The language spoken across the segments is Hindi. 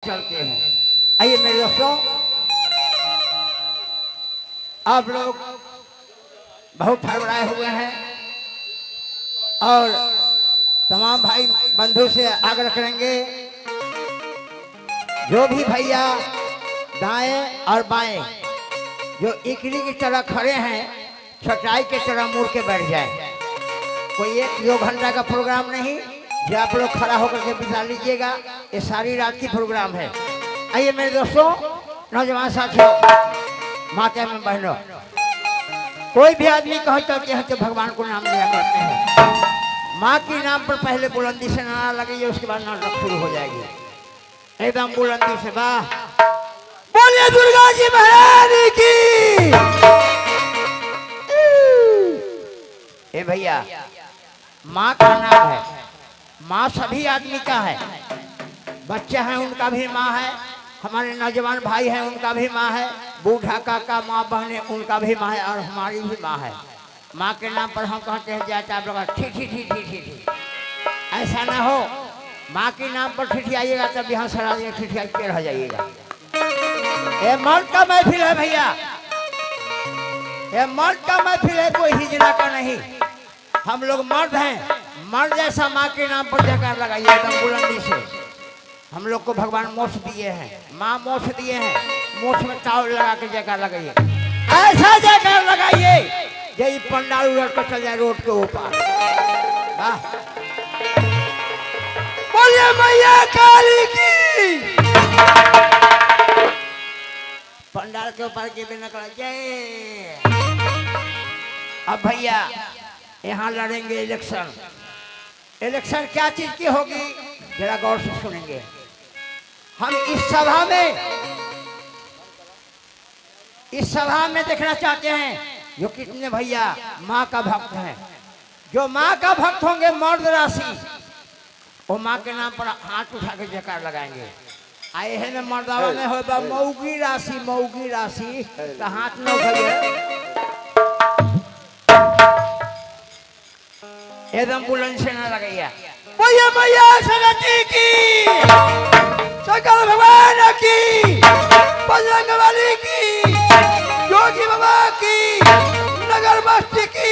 चलते हैं। आइए मेरे दोस्तों, आप लोग बहुत फरवराए हुए हैं और तमाम भाई बंधु से आग्रह करेंगे, जो भी भैया दाएं और बाएं जो इकली की तरह खड़े हैं, छटाई के तरह मुड़ के बैठ जाए। कोई 1-2 घंटा का प्रोग्राम नहीं जो आप लोग खड़ा होकर के बिता लीजिएगा, ये सारी रात की प्रोग्राम है। आइए मेरे दोस्तों, नौजवान साथियों, माता में बहनों, कोई भी आदमी कहो चलते हैं तो भगवान को नाम लिया करते हैं। माँ के नाम पर पहले बुलंदी से नारा लगेगी, उसके बाद नाटक शुरू हो जाएगी। एकदम बुलंदी से वाह, बोलिए दुर्गा जी महारानी की। ए भैया, माँ का नाम है, माँ सभी आदमी का है। बच्चे हैं उनका भी माँ है, हमारे नौजवान भाई हैं उनका भी माँ है, बूढ़ा काका माँ बहने उनका भी माँ है, और हमारी भी माँ है। माँ के नाम पर हम कहते हैं जाते आप लोग ठी ठी ठी ठी ठी ठी, ऐसा ना हो। माँ के नाम पर ठिठियाइएगा तब यहाँ सरा दिए ठिठिया के रह जाइएगा। ये मर्द का महफिल है भैया, ये मर्द का महफिल है, कोई हिजड़ा का नहीं। हम लोग मर्द हैं, मर्द जैसा माँ के नाम पर जयकार लगाइए एकदम बुलंदी से। हम लोग को भगवान मोक्ष दिए हैं, माँ मोक्ष दिए हैं, मोक्ष में ताव लगा के जयकार लगाइए, ऐसा जयकार लगाइए ये पंडाल उलट कर चल जाए रोड के ऊपर। बोलिए मैया काली की। पंडाल के ऊपर के बिना कर जय। अब भैया यहाँ लड़ेंगे इलेक्शन। इलेक्शन क्या चीज की होगी जरा गौर से सुनेंगे। हम इस सभा में देखना चाहते हैं जो कितने भैया माँ का भक्त हैं। जो माँ का भक्त होंगे मर्द राशि, वो माँ के नाम पर हाथ उठा के जयकार लगाएंगे। आए हैं ना मर्दावा में हो मऊगी राशि, मऊगी राशि का हाथ न उठाइए, एकदम बुलंद से ना लगाइए। भैया मैया सरस्वती की, सकल भगवान की, बजरंग बली की, योगी बाबा की, नगर बस्ती की,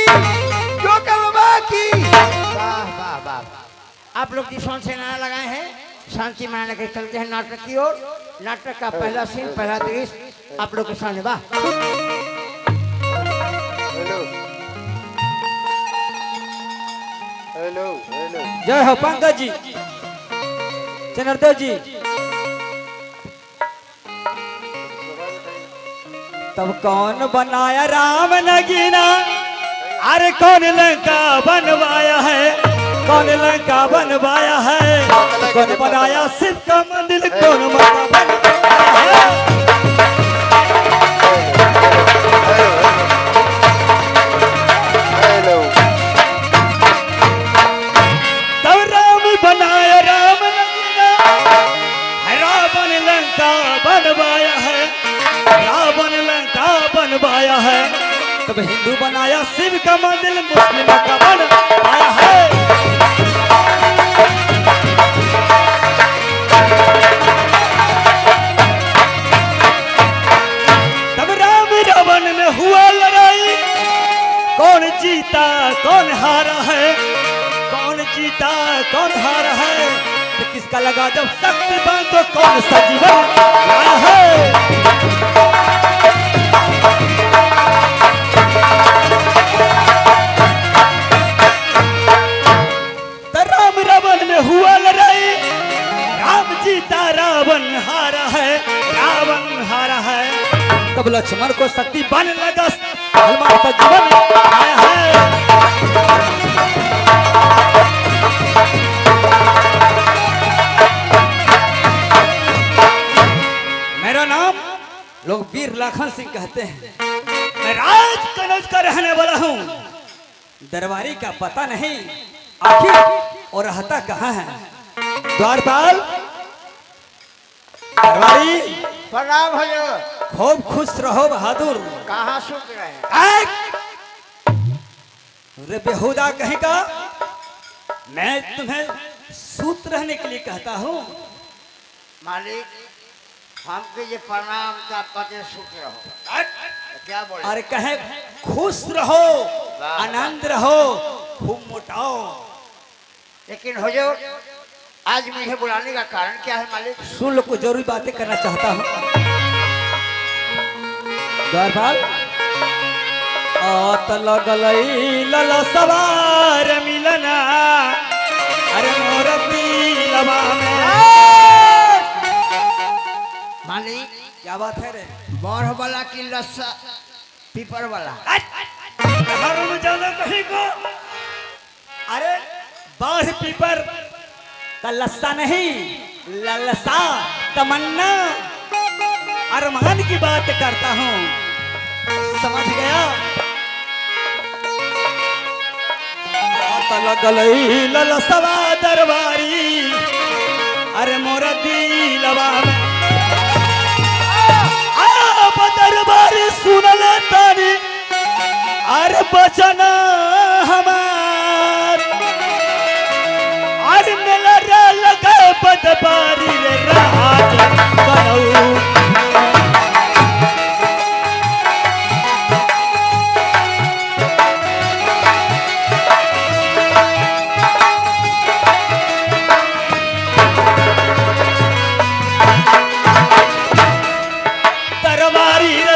जोकर बाबा की। वाह वाह वाह। आप लोग जिस से नारा लगाए हैं, शांति मनाने के चलते हैं नाटक की ओर। नाटक का पहला सीन, पहला दृश्य आप लोग के सामने। वाह, जय हो पंकज जी, चनरदेव जी। तब कौन बनाया राम नगीना, अरे कौन लंका बनवाया है, कौन लंका बनवाया है, कौन बनाया शिव का मंदिर, कौन बनवाया है। बनवाया है, तब हिंदू बनाया शिव का मंदिर, मुस्लिम का बनवाया है। तब राम रावण में हुआ लड़ाई, कौन जीता कौन हारा है, कौन जीता कौन हारा है। तो किसका लगा जब शक्तिमान तो कौन सजीवन आया है। हुआ लड़ाई, राम जीता रावण हारा है, रावण हारा है। तब लक्ष्मण को शक्ति बन लगा, हनुमान का जीवन आया है। मेरा नाम लोग वीर लाखन सिंह कहते हैं। मैं राज कनौज का रहने वाला हूँ। दरबारी का पता नहीं आखिर और रहता कहाँ है। द्वारपाल, दरबारी प्रणाम भैया। खूब खुश रहो बहादुर। कहाँ सुन रहे हैं? रे बेहुदा कहेगा, मैं तुम्हें सूत रहने के लिए कहता हूँ। मालिक हमके ये प्रणाम का पते सुख रहो। क्या बोले? अरे कहे खुश रहो, वाह। आनंद रहो, खूब मोटाओ। लेकिन हुजूर आज मुझे बुलाने का कारण क्या है मालिक? सुन लो, कुछ जरूरी बातें करना चाहता हूँ। द्वारपाल आत लगलई लल सवार मिलना, अरे मोर दिलवा में। मालिक क्या बात है रे? बौर वाला की लस्सा पीपर वाला। में जाना कहीं को? अरे बाढ़ पीपर का लस्सा नहीं, ललसा तमन्ना अरमान की बात करता हूँ, समझ गया? लगलई ललसवा दरबारी, अरे मोरा दिलवा में। दरबारी सुनल तारी, अरे बचना हमार, अरे मेला रे लगे बदबारी रे राज कनऊ।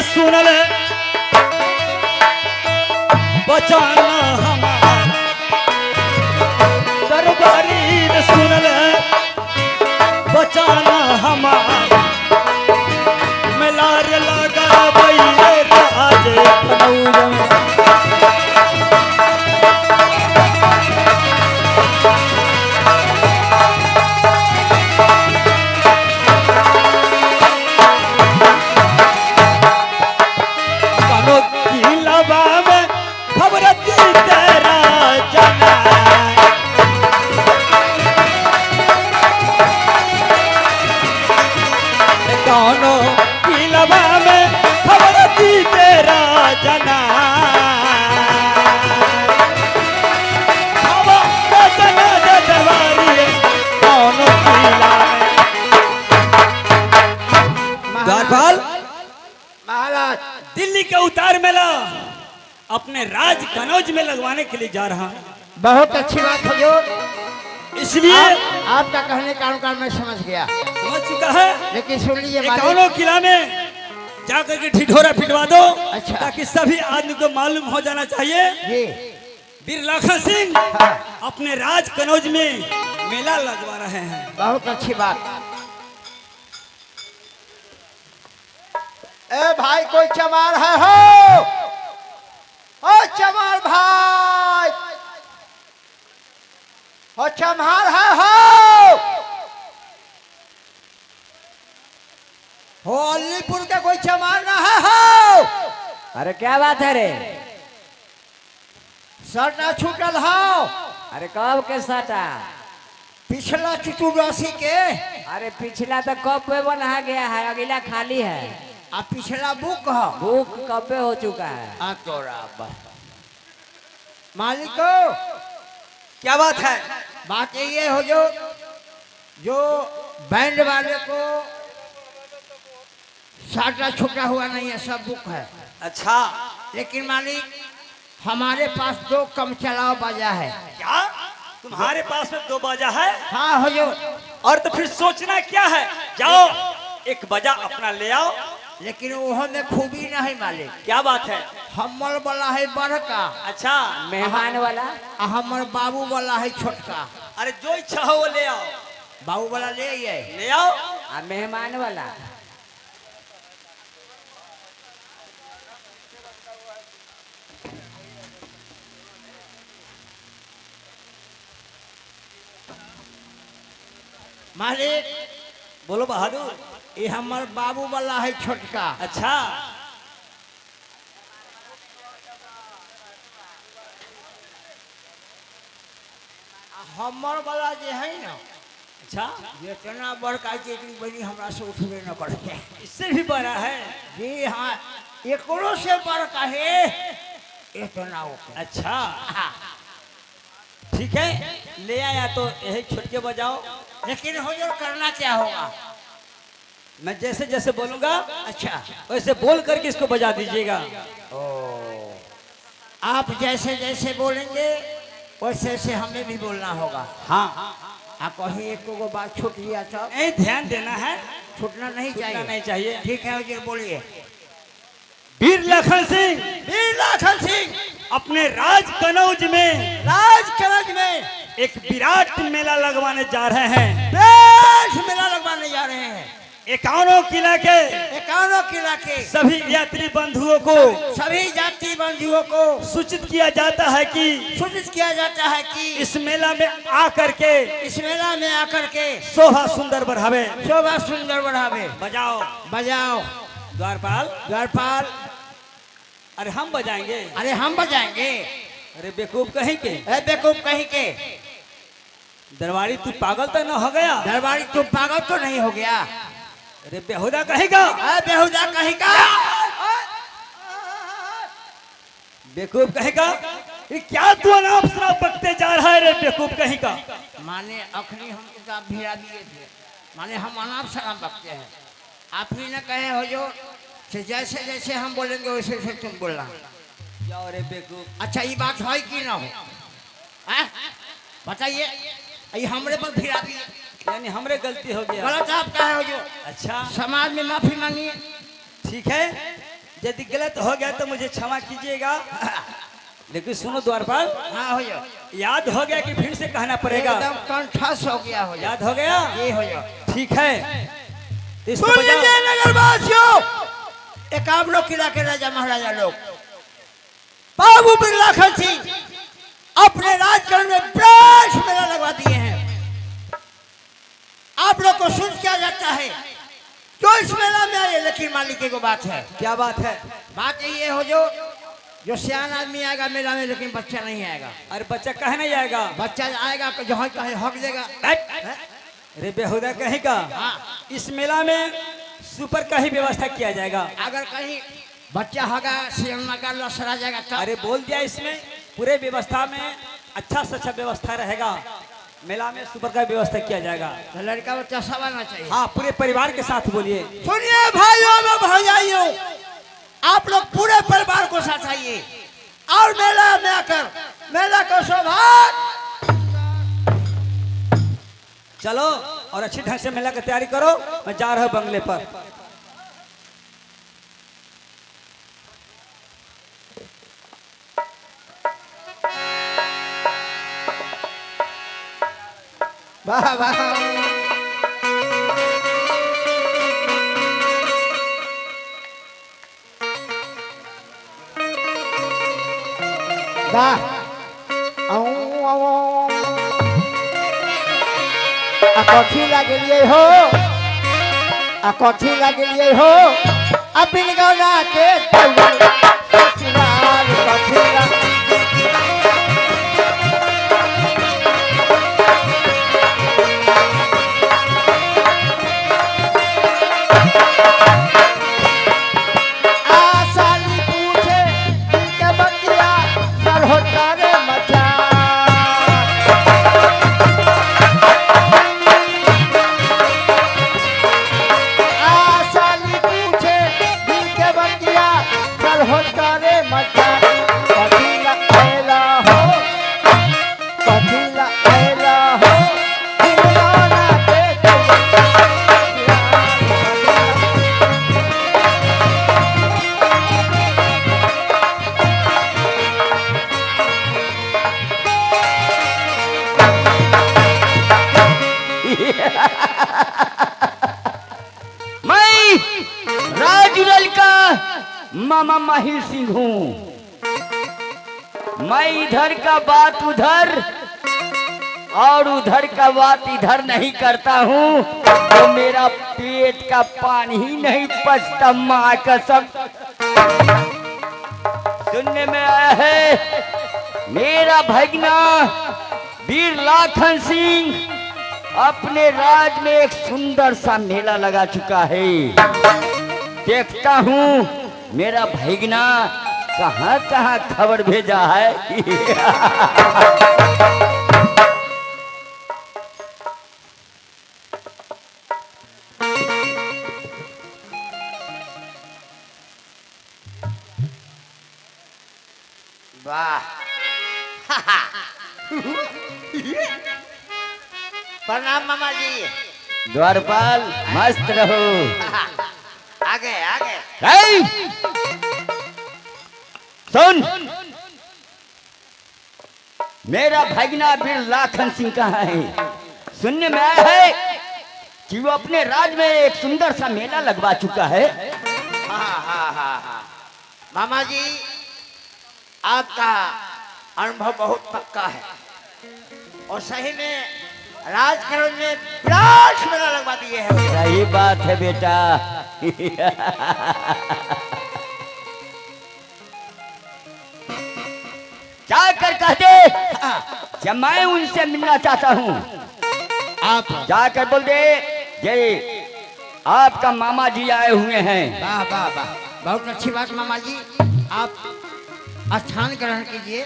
सुनल बचाना हमार, दरबारी ने सुनल बचाना हमार, मेलार लगा बैरे राज कनौज में। महाराज दिल्ली के उतार मेला अपने राज कनौज में लगवाने के लिए जा रहा है। बहुत अच्छी बात हुजूर, इसलिए आपका कहने का अनुकार मैं समझ गया, समझ चुका है। लेकिन सुन लीजिए कौनो किला में जाकर के ठिठोरा पिटवा दो, अच्छा। ताकि सभी आदमी को मालूम हो जाना चाहिए जी वीर लाखन सिंह हाँ। अपने राज कनौज में मेला लगवा रहे हैं। बहुत अच्छी बात। ए भाई कोई चमार है हो? ओ चमार भाई, हो चमार है हो अलीपुर के कोई चमार ना है हो? अरे क्या बात है रे? सर ना छूटल हो? अरे कब के साटा? पिछला चतुर्दशी के। अरे पिछला तो कब पे बना गया है, अगला खाली है। आ पिछला बुक हो? बुक कब पे हो चुका है। आ तोरा मालिको क्या बात है? बात ये हो जो बैंड वाले को साटा छूटा हुआ नहीं है, सब बुक है। अच्छा, लेकिन मालिक हमारे पास 2 कम चलाओ बाजा है। क्या तुम्हारे पास में 2 बाजा है? हाँ हुजूर। और तो फिर सोचना क्या है, जाओ एक बाजा अपना ले आओ। लेकिन वो में खूबी नहीं मालिक। क्या बात है? हमर वाला है बड़का, अच्छा, मेहमान वाला, आ हमर बाबू वाला है छोटका। अरे जो इच्छा हो वो ले आओ। बाबू वाला ले आइए। ले आओ। आ मेहमान वाला। मालिक बोलो बहादुर। ये हमर बाबू वाला है छोटका। अच्छा, हमर वाला जे है ना, अच्छा, इतना बड़का चेकनी बनी हमरा से उठबे न करे। इससे भी बड़ा है। जी हाँ, एकरो से बड़का है इतना ऊपर। अच्छा, ठीक है, ले आया तो यही छुटके बजाओ। लेकिन हुजूर करना क्या होगा? मैं जैसे जैसे बोलूंगा अच्छा वैसे बोल करके इसको बजा दीजिएगा। आप जैसे जैसे बोलेंगे वैसे वैसे हमें भी बोलना होगा। हाँ आप कहीं एक को बात छूट लिया तो नहीं, ध्यान देना है, छूटना नहीं छूटना चाहिए। नहीं चाहिए। ठीक है जी, बोलिए। वीर लखन सिंह वीर लाखन सिंह अपने राज कनौज में राज करज में एक विराट मेला लगवाने जा रहे हैं। बेश मेला लगवाने जा रहे हैं। 51 किला के 51 किला के सभी यात्री बंधुओं को सभी जाति बंधुओं को सूचित किया जाता है कि सूचित किया जाता है कि इस मेला में आकर के इस मेला में आकर के शोभा सुंदर बढ़ावे। शोभा सुंदर बढ़ावे। बजाओ बजाओ द्वारपाल। द्वारपाल। अरे हम बजाएंगे। अरे हम बजाएंगे। अरे बेवकूफ कहीं के, ए बेवकूफ कहीं के। दरबारी तू पागल तो न हो गया? दरबारी तुम पागल तो नहीं हो गया? अरे बेहुदा कहेगा। ए बेहुदा कहीं का। बेवकूफ कहेगा। ये क्या तू अनाप शराब बकते जा रहा है रे बेवकूफ कहीं का? माने अखनी हम किताब भिड़ा दिए थे, माने हम अनाप शराब बकते हैं। आप ही न कहे हो जो कि जैसे जैसे हम बोलेंगे वैसे वैसे तुम बोलना। जाओ रे बेवकूफ। अच्छा ये बात है कि ना हो? हैं? बताइए। ये हमरे पर भिड़ा दिए, यानी हमरे गलती हो गया। गलत आप कहे हो जो। अच्छा समाज में माफी मांगिए। ठीक है, यदि गलत हो गया तो मुझे क्षमा कीजिएगा। लेकिन सुनो द्वारपाल, हाँ हो जो। याद हो गया कि फिर से कहना पड़ेगा? एकदम कंठस्थ हो गया हो। याद हो गया? ये हो जो। ठीक है, तो इसको सुन बजाओ। लीजिए नगरवासियों, 51 किला के राजा महाराजा लोग बाबू बिरला खन सिंह अपने राजकरण में बेश मेला लगवा दिए हैं। आप लोग को सूचित किया जाता है जो इस मेला में आए। लेकिन मालिक को बात है। क्या बात है? बात ये हो जो सियान आदमी आएगा मेला में, लेकिन बच्चा नहीं आएगा। अरे बच्चा कहे नहीं आएगा? बच्चा आएगा तो जहाँ कहीं हक देगा। अरे बेहुदा कहेगा। हाँ। इस मेला में सुपर का ही व्यवस्था किया जाएगा। अगर कहीं बच्चा होगा सियान का लसरा जाएगा तब। अरे बोल दिया, इसमें पूरे व्यवस्था में अच्छा से अच्छा व्यवस्था रहेगा। मेला में सुपर का व्यवस्था किया जाएगा। तो लड़का बच्चा सब आना चाहिए। हाँ, पूरे परिवार के साथ बोलिए। सुनिए भाइयों व भौजाइयों, आप लोग पूरे परिवार को साथ आइए और मेला में आकर मेला को शोभा। चलो और अच्छी ढंग से मेला की तैयारी करो। मैं जा रहा हूँ बंगले पर। वाह वाह। वाह। आ कथी लागलिए हो? आ कथी लागलिए हो? अपन गौना के ससुराल कथी ला- साली पूछे इनके बतिया सर होता रे मचा। साली पूछे इनके बतिया सर होता रे मचा। कथी लगेला हो? कथी लगेला हो? दीवाना के मैं राजुरल का मामा माहिर सिंह हूँ। मैं इधर का बात उधर और उधर का बात इधर नहीं करता हूँ, तो मेरा पेट का पानी ही नहीं पचता। माँ कसम। सुनने में आया है मेरा भगना वीर लाखन सिंह अपने राज में एक सुंदर सा मेला लगा चुका है। देखता हूँ मेरा भगना कहाँ कहाँ खबर भेजा है। वाह प्रणाम मामा जी। द्वारपाल मस्त रहो। आगे आगे। नहीं सुन, मेरा भगना बीर लाखन सिंह कहाँ है? सुनने में आया है कि वो अपने राज में एक सुंदर सा मेला लगवा चुका है। हाँ मामा जी, आपका अनुभव बहुत पक्का है और सही में राजकरण में विराट मेला लगवा दिए हैं। सही बात है बेटा। जाकर कह दे कि मैं उनसे मिलना चाहता हूँ। आप जाकर बोल दे ये आपका मामा जी आए हुए हैं। वाह वाह वाह, बहुत अच्छी बात मामा जी। आप स्थान ग्रहण कीजिए।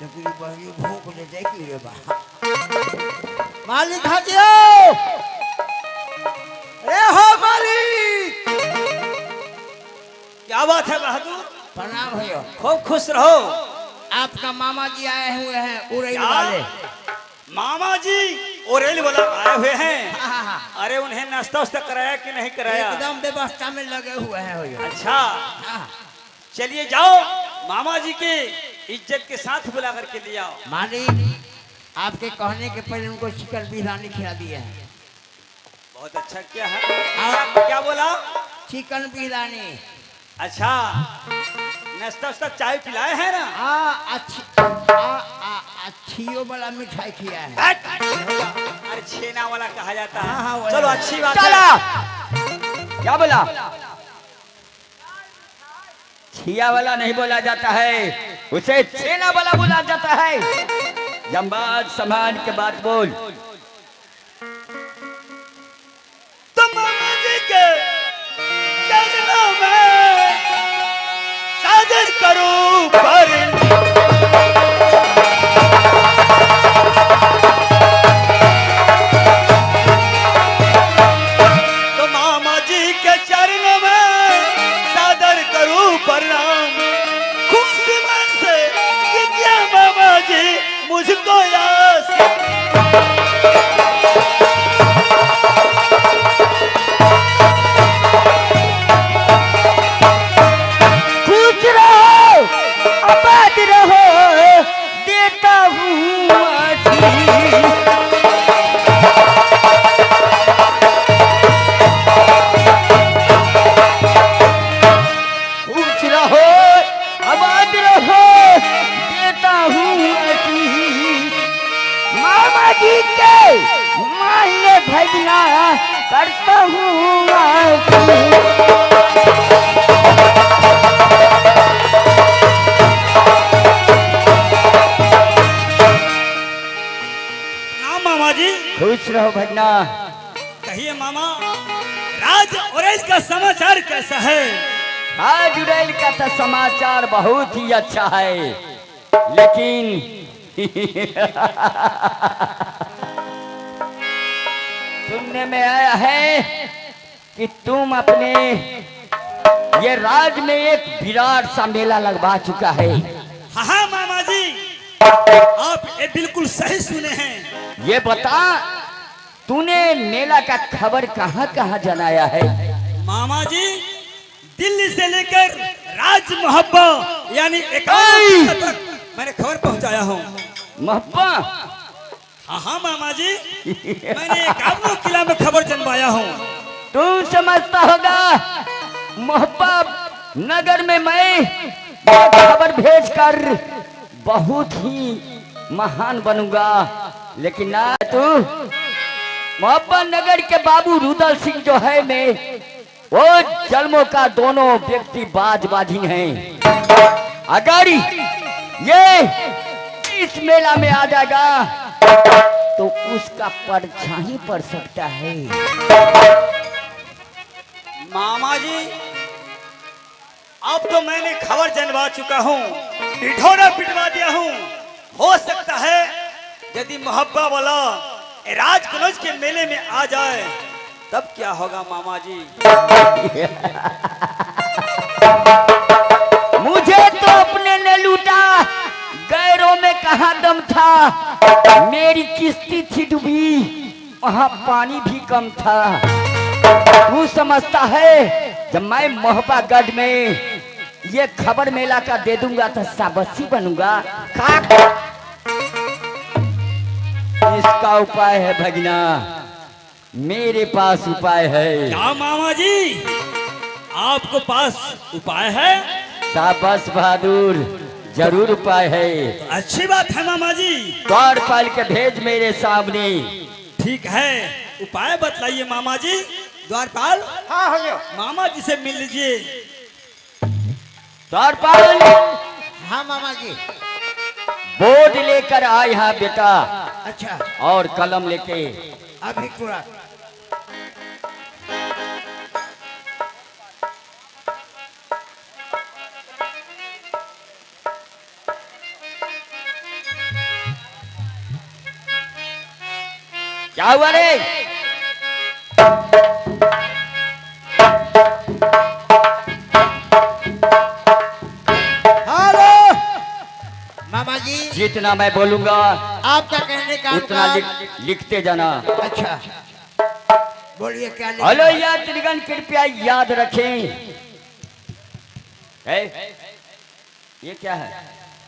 भूख मालिक हाजियो, अरे हो मालिक। क्या बात है बहादुर? प्रणाम भैया। खूब खुश रहो। आपका मामा जी आए हुए हैं उड़ैल क्या? वाले। मामा जी ओरेल वाला आए हुए हैं। हाँ। अरे उन्हें नाश्ता वास्ता कराया कि नहीं कराया? एकदम व्यवस्था में लगे हुए हैं भैया। अच्छा हाँ। चलिए जाओ, मामा जी के इज्जत के साथ बुला करके ले आओ। मालिक, आपके कहने के पहले उनको चिकन बिरयानी खिला दिए हैं। बहुत अच्छा किया है। क्या बोला? चिकन बिरयानी। अच्छा नाश्ता वास्ता चाय पिलाए हैं ना? अच्छियों वाला मिठाई खिया है। अरे छेना वाला कहा जाता है। हाँ, वही। चलो अच्छी बात है। चला क्या बोला? छिया वाला नहीं बोला जाता है, उसे छेना वाला बोला जाता है। जम्बाज समान के बात बोल। तो मामा जी के चरणों में सादर करूं पर तो मामा जी के चरणों में सादर करूं प्रणाम। खुश मन से कि क्या मामा जी मुझको याद खुश रहो, आबाद रहो, देता हूँ आशीष। खुश रहो, आबाद रहो, देता हूँ आशीष। मामा जी के मान्य भजना करता हूँ आशीष। ना मामा जी। खुश रहो भगना। कहिए मामा, राज और इसका समाचार कैसा है? आज उड़ैल का तो समाचार बहुत ही अच्छा है, लेकिन सुनने में आया है कि तुम अपने ये राज में एक विराट सा मेला लगवा चुका है। हाँ हाँ मामा जी, आप ये बिल्कुल सही सुने हैं। ये बता, तूने मेला का खबर कहाँ कहाँ जनाया है? मामा जी, दिल्ली से लेकर राज मोहब्बा यानी तक मैंने खबर पहुंचाया हूँ। महब्बा? हाँ हाँ मामा जी, मैंने एकावनों किला में खबर जनवाया हूँ। तू समझता होगा मोहब्बत नगर में मैं ये खबर भेजकर बहुत ही महान बनूंगा, लेकिन ना, तू मोहब्बत नगर के बाबू रुदल सिंह जो है मैं, वो जन्मों का दोनों व्यक्ति बाजी हैं। अगर ये इस मेला में आ जाएगा तो उसका परछाई पड़ सकता है। मामा जी, अब तो मैंने खबर जनवा चुका हूँ, ढिढोरा पिटवा दिया हूँ। हो सकता है यदि मोहब्बत वाला राज कनौज के मेले में आ जाए तब क्या होगा मामा जी? मुझे तो अपने ने लूटा, गैरों में कहा दम था। मेरी किस्ती थी डूबी, वहां पानी भी कम था। तू समझता है जब मैं मोहब्बतगढ़ में ये खबर मेला का दे दूंगा तो साबसी बनूंगा? इसका उपाय है भगना, मेरे पास उपाय है। क्या मामा जी आपको पास उपाय है? शाबाश बहादुर, जरूर उपाय है। अच्छी बात है मामा जी। द्वार पाल के भेज मेरे सामने। ठीक है, उपाय बतलाइए मामा जी। द्वारपाल, हाँ हो गया। मामा जी से मिल लीजिए। द्वारपाल, हाँ मामा जी। बोर्ड लेकर आ यहाँ बेटा, अच्छा और कलम लेके। अभी तुरंत। क्या हुआ रे? हेलो मामा जी, जितना मैं बोलूंगा आपका कहने का उतना अनुसार- लिखते जाना। अच्छा बोलिए क्या लिखना हेलो है? यात्रीगण, कृपया याद रखें। ये क्या है?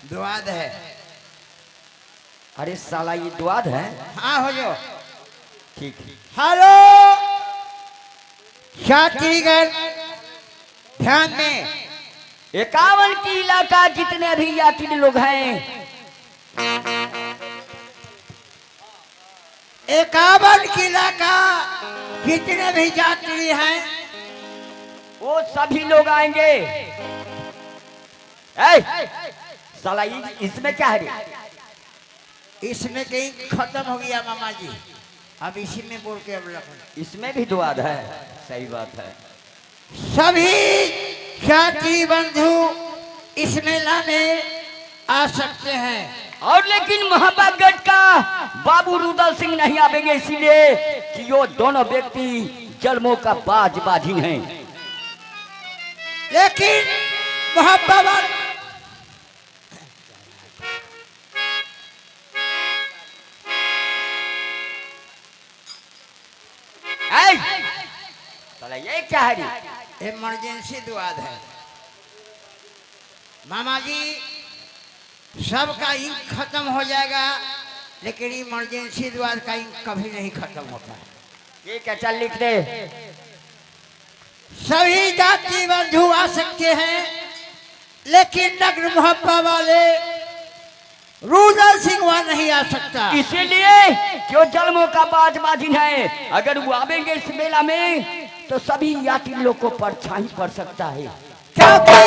द्वाद है। अरे साला ये द्वाद है। हाँ हो जाओ। ठीक। हेलो यात्रीगण, ध्यान में। 51 की इलाका जितने भी यात्री लोग हैं, 51 किला का जितने भी यात्री हैं वो सभी लोग आएंगे। ऐ, साला इसमें क्या है रे? इसमें कहीं खत्म हो गया मामा जी, अब इसी में बोल के अब लखन। इसमें भी द्वाद है। सही बात है। सभी यात्री बंधु इस मेला में आ सकते हैं, और लेकिन मोहब्बतगढ़ का बाबू रुदल सिंह नहीं आवेंगे, इसीलिए कि यो दोनों व्यक्ति जन्मों का बाजिन हैं। लेकिन मोहब्बत साला ये क्या है रे? इमरजेंसी द्वाद है मामा जी। सबका इंक खत्म हो जाएगा, लेकिन इमरजेंसी द्वाद का इंक कभी नहीं खत्म होता है। ठीक है, चल लिख दे। सभी जाति बंधु आ सकते हैं, लेकिन नग्न मोहब्बत वाले रुदल सिंह वहां नहीं आ सकता। इसीलिए जो जन्मों का बाजिन है, अगर वो आवेंगे इस मेला में तो सभी यात्री लोग को परछाई पड़ सकता है। क्योंकि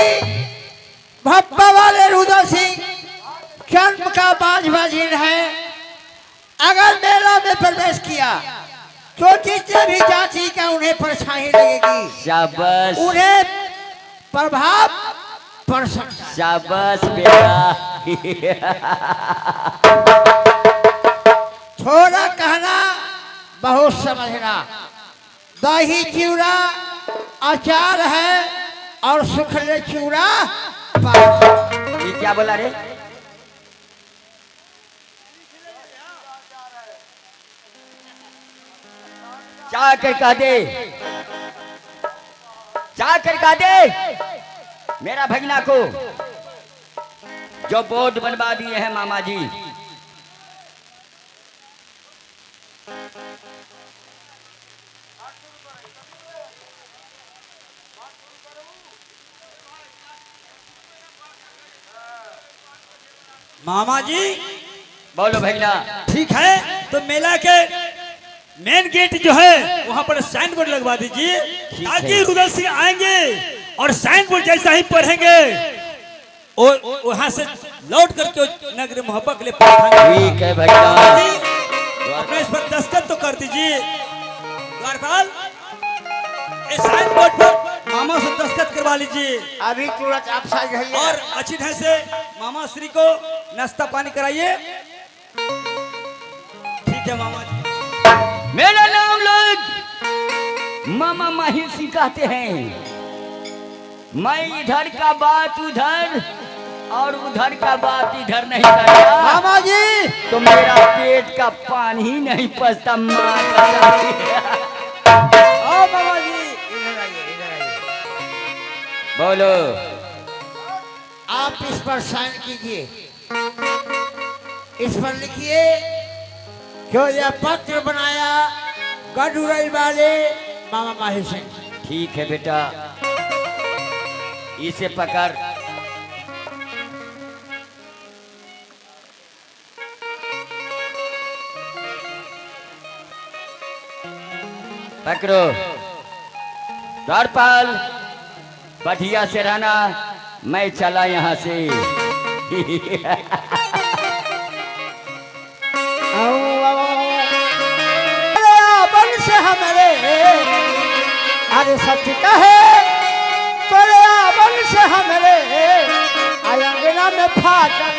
मोहब्बत वाले रुदल सिंह जन्म का बाजिन है। अगर मेला में प्रवेश किया तो जितने भी जाति का उन्हें परछाई लगेगी, शाबाश, उन्हें प्रभाव पड़ सकता है। शाबाश बेटा। थोड़ा कहना बहुत समझना। दही चूड़ा अचार है और सुखले चूड़ा पान। ये क्या बोला रे? जा कर कह दे, जा कर कह दे मेरा भगना को जो बोर्ड बनवा दिए हैं मामा जी। मामा जी बोलो भगना। ठीक है, तो मेला के मेन गेट जो है वहाँ पर साइन बोर्ड लगवा दीजिए, ताकि रुदल सिंह आएंगे और साइन बोर्ड जैसा ही पढ़ेंगे और वहाँ से लौट करके नगर मोहब्बत के लिए पहुंचाएंगे। ठीक है भगना। अपने इस पर दस्तखत तो कर दीजिए। द्वारपाल, इस साइन बोर्ड पर मामा से दस्तखत करवा लीजिए अभी तुरंत आप साथ जाइए। और अच्छी ढंग से मामा श्री को नाश्ता पानी कराइए। दे मामा जी। मेरा नाम लोग मामा महिषी कहते हैं। मैं इधर का बात उधर और उधर का बात इधर नहीं करता मामा जी तो मेरा पेट का पानी ही नहीं पचता। ओ मामा जी इधर आइए, इधर आइए। बोलो। आप इस पर साइन कीजिए, इस पर लिखिए क्यों यह पत्र बनाया गडुरई वाले मामा माहिर सिंह। ठीक है बेटा, इसे पकड़। पकड़ो। द्वारपाल बढ़िया से रहना, मैं चला यहाँ से। बन से हमारे अरे सच कहे तोरे बन से हमारे अंगना में फाटल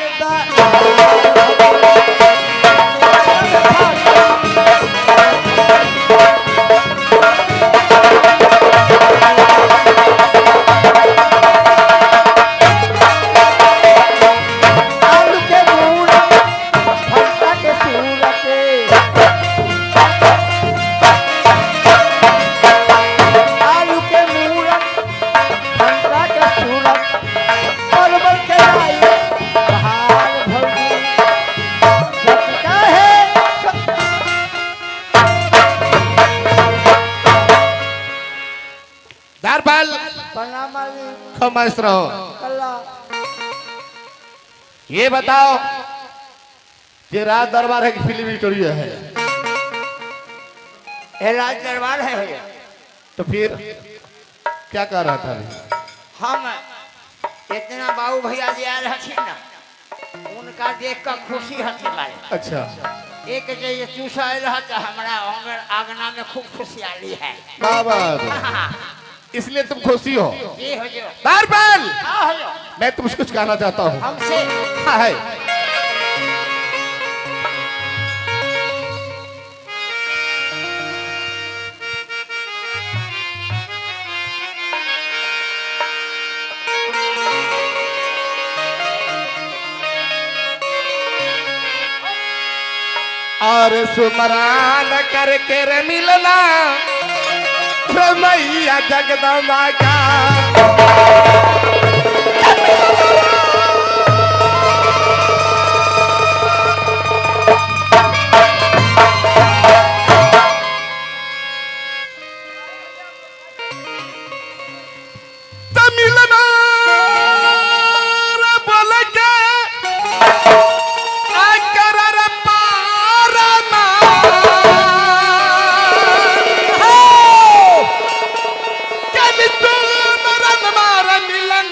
मस्त रहो। ये बताओ कि राज दरबार है कि फिल्म स्टूडियो है? ये राज दरबार है भैया। तो फिर क्या कर रहा था अभी? हम इतना बाबू भैया जी आए हथिन ना, उनका देख कर खुशी हथिन भाई। अच्छा, एक ये चूसा आए रहा था हमारा आंगना में खूब खुशहाली है। बाबा इसलिए तुम खुशी हो? ये हो जो दरबार हाँ हो जो मैं तुमसे कुछ कहना चाहता हूँ। हमसे हाँ है। और सुमरान करके रे मिलना मैया जगदम्बा का। मिलना बोल के आकर पारमा मार मिलन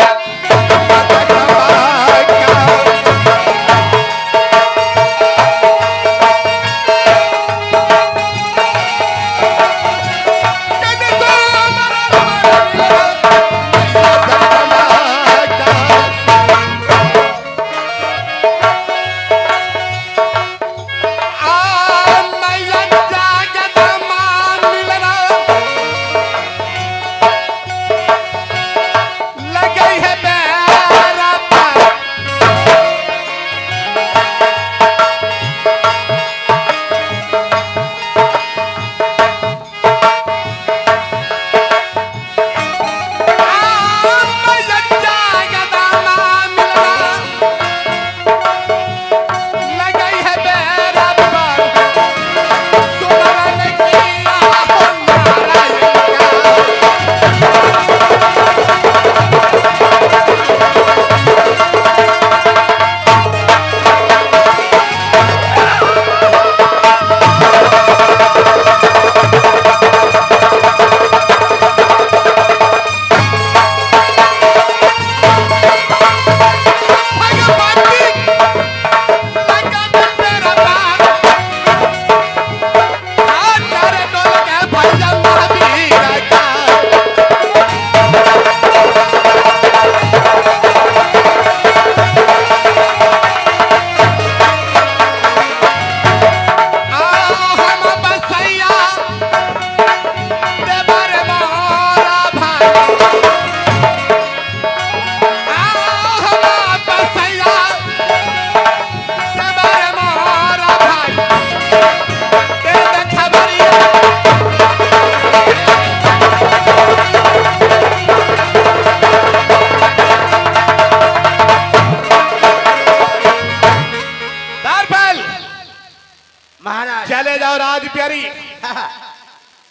राज प्यारी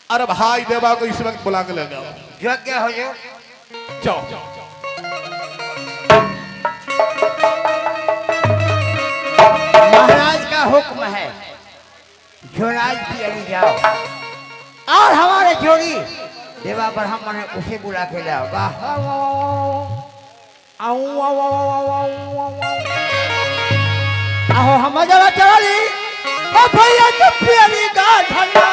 अरे भाई देवा को इस वक्त बुला के ले जाओ। यज्ञ हो जो जाओ। महाराज का हुक्म है जो राज प्यारी जाओ और हमारे जोड़ी देवा ब्राह्मण है उसे बुला के लाओ। वाह आहो हम जरा चली ओ भैया के प्यारी का धन्ना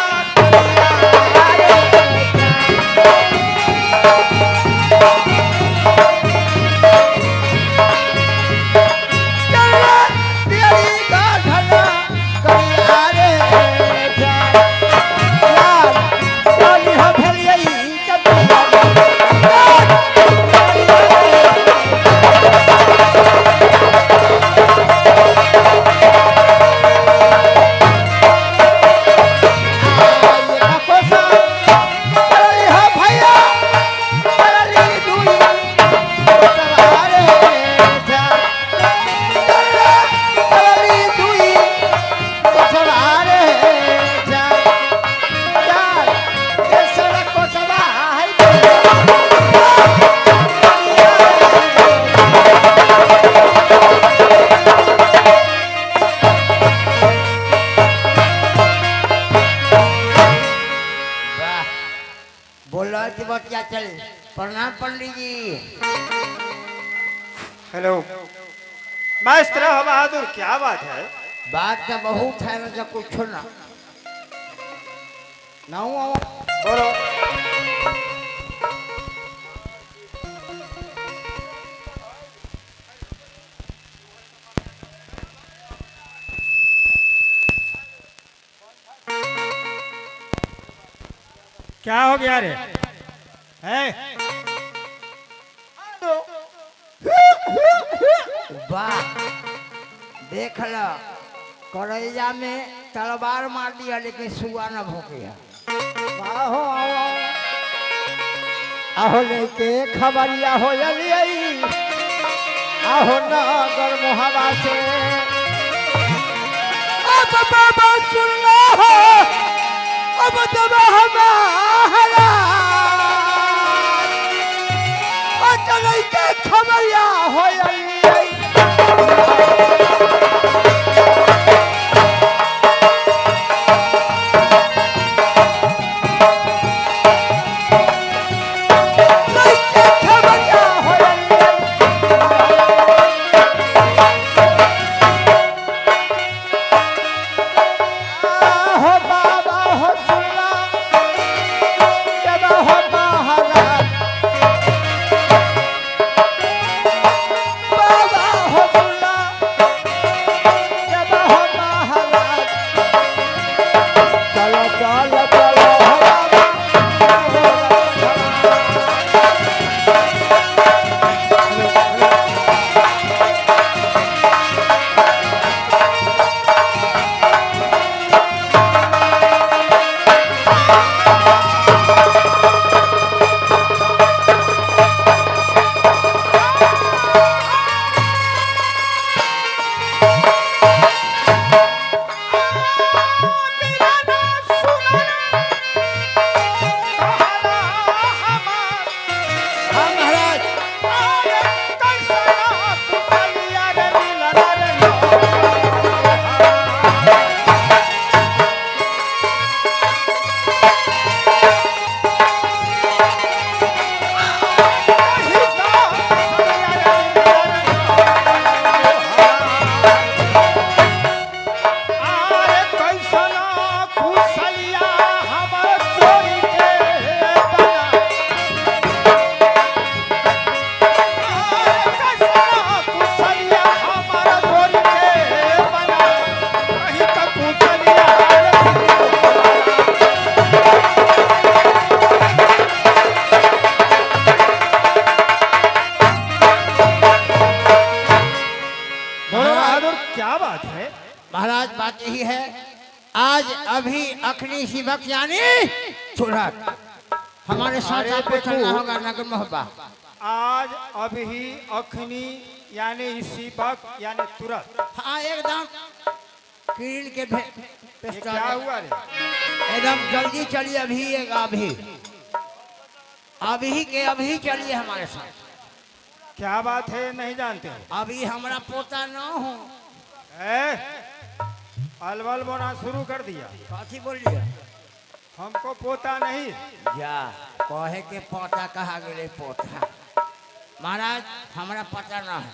चल। प्रणाम पंडित जी। हेलो मास्टर बहादुर, क्या बात है? बात तो बहुत है ना, जब कुछ ना बोलो। क्या हो गया रे? वाह देख लो, करैया में तलवार मार दिया लेकिन सुआ न भोंकिया। आहो आहो लेके खबरिया हो जलियई, आहो नगर मोहबा से अब बाबा सुन लो, अब तब हमारा चल के खबरिया हो जलियई। महाराज बात यही है, आज अभी अखनी शिवक यानी चुड़क हमारे साथ आपको चलना होगा नगर मोहब्बा। आज अभी अखनी यानी शिवक यानी तुरंत। हाँ एकदम किरण के ये क्या हुआ रे? एकदम जल्दी चलिए, अभी एक अभी के अभी चलिए हमारे साथ। क्या बात है नहीं जानते हो? अभी हमारा पोता न हो। अलवल बोना शुरू कर दिया। कथी बोलिए? हमको पोता नहीं। जा कहे के पोता कहा गए पोता। महाराज हमारा पता न है।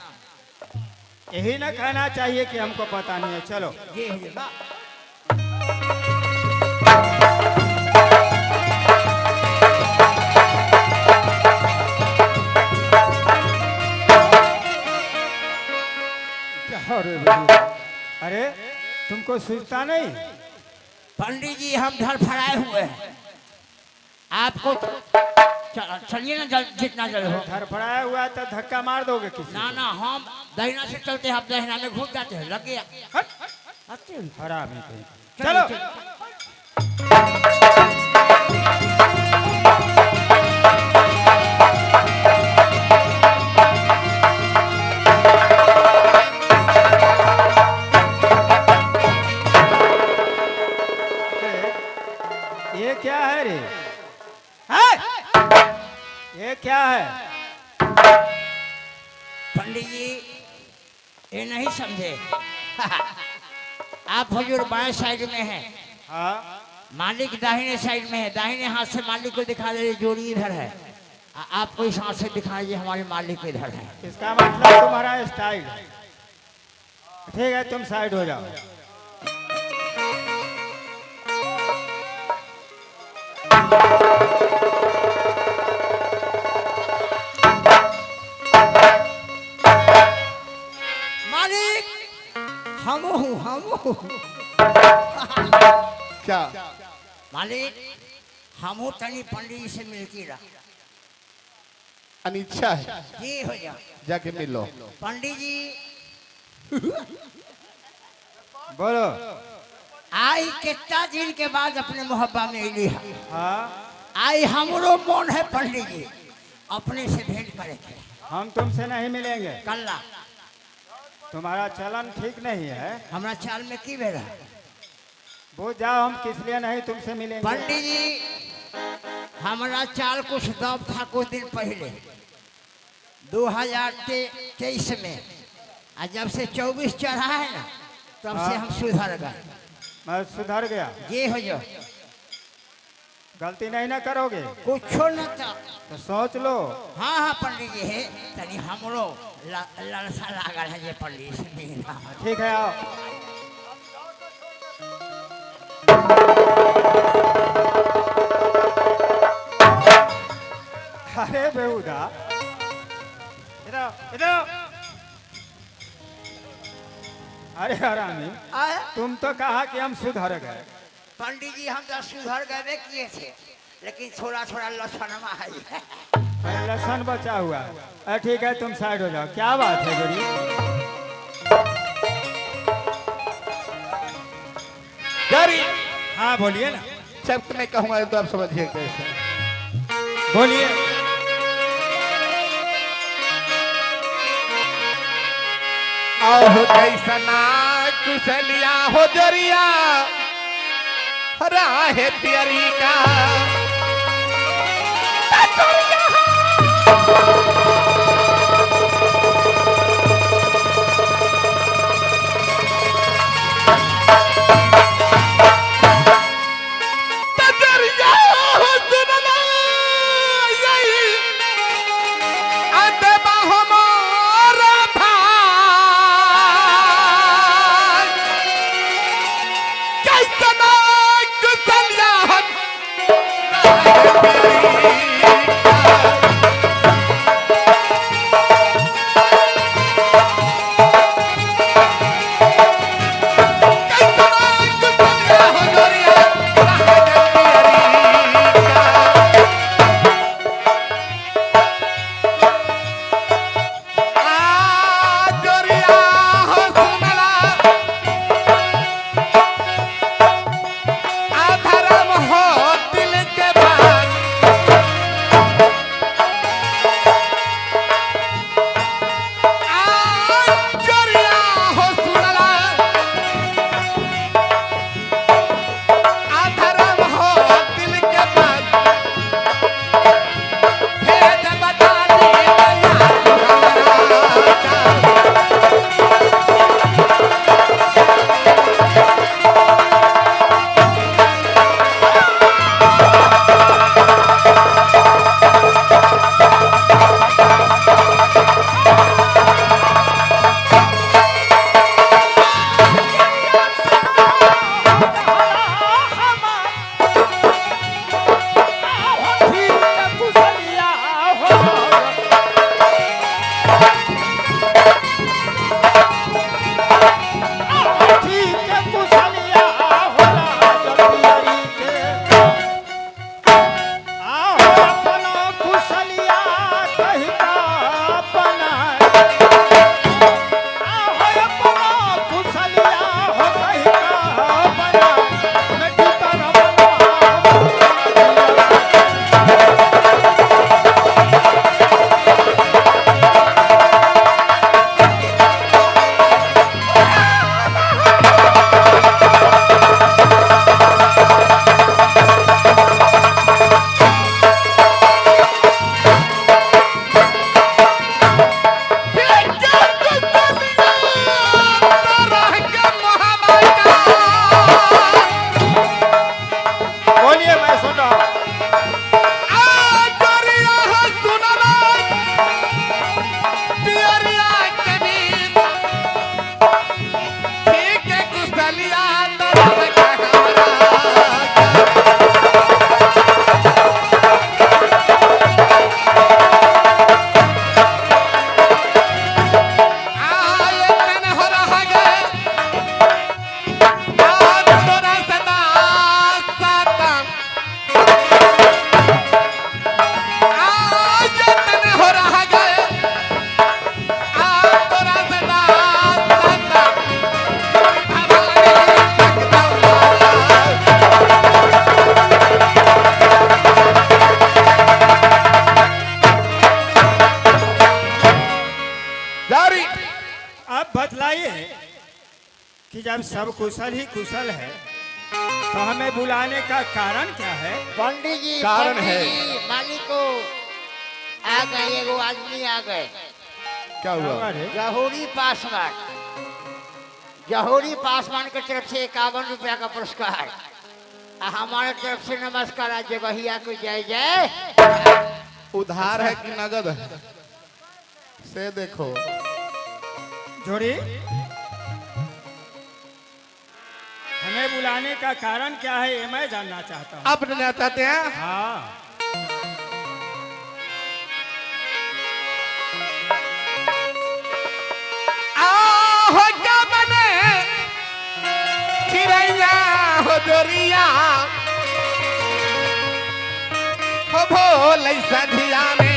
यही ना कहना चाहिए कि हमको पता नहीं है। चलो ये हुई बा। अरे बेटी, अरे तुमको सूझता नहीं? पंडित जी हम धड़फड़ाए हुए हैं। आपको चलिए ना जितना जल्द हो। धड़फड़ाया हुआ तो धक्का मार दोगे किसी? ना ना हम दहिना से चलते हैं, आप दहिना में घुस जाते हैं। लग गया। हरामी कहीं। चलो ये क्या है रे? ये क्या है? पंडित जी ये नहीं समझे। आप हुजूर बाएं साइड में हैं, हाँ मालिक दाहिने साइड में है। दाहिने हाथ से मालिक को दिखा दे जोड़ी इधर है। आपको इस हाथ से दिखा दीजिए हमारे मालिक इधर है। इसका मतलब तुम्हारा स्टाइल। ठीक है तुम साइड हो जाओ। मालिक हम हूँ क्या? मालिक हम तनी पंडित जी से मिलती रहा। अनिच्छा है, जी हो जा जाके मिलो। पंडित जी बोलो। आई कितना दिन के बाद अपने मोहब्बा में इली है। हाँ आई हमरो मन है पंडित जी अपने से भेंट करे थे। हम तुमसे नहीं मिलेंगे। कल्ला तुम्हारा चलन ठीक नहीं है। हमारा चाल में की बेरा। वो जाओ, हम किस लिए नहीं तुमसे मिलेंगे। पंडित जी हमारा चाल कुछ दब था कुछ दिन पहले 2023 में। और जब से 24 चढ़ा है ना तब से हम सुधर गए। मैं सुधर गया। ये हो जो गलती नहीं ना करोगे कुछ न था। तो सोच लो। हाँ हाँ पंडित जी है तनी हमरो ललसा लागल है जे पंडित से मिलना। ठीक है आओ। अरे बेहुदा इधर इधर। अरे हरामी तुम तो कहा कि हम सुधर गए। पंडित जी हम तो सुधर गए किए थे लेकिन थोड़ा थोड़ा लक्षण है। अरे लसन बचा हुआ है। अरे ठीक है तुम साइड हो जाओ। क्या बात है गोरी? डरी हाँ बोलिए ना। जब मैं कहूँगा तो आप समझिए कैसे। बोलिए। आओ कैसना कुशलिया हो जरिया राहे प्यारी का तजरिया हो सुनना यही अंदबा हमारा भाई कैसना कुशलिया हो राहे प्यारी का अब बतलाइए कि जब सब कुशल ही कुशल है तो हमें बुलाने का कारण क्या है? पंडित जी कारण पंडित है। जी, मालिक को आ गए, एगो आदमी आ गए, क्या हुआ? अरे, जहूरी पासवान। जहूरी पासवान की तरफ से 51 रुपया का पुरस्कार, हमारे तरफ से नमस्कार। आज जगहिया को जय जय। उधार है कि नगद है से देखो। जोड़ी हमें बुलाने का कारण क्या है ये मैं जानना चाहता हूँ। आप जानना चाहते हैं? हाँ, हो क्या बने चिड़ैया हो जोरिया हो भोले सधिया में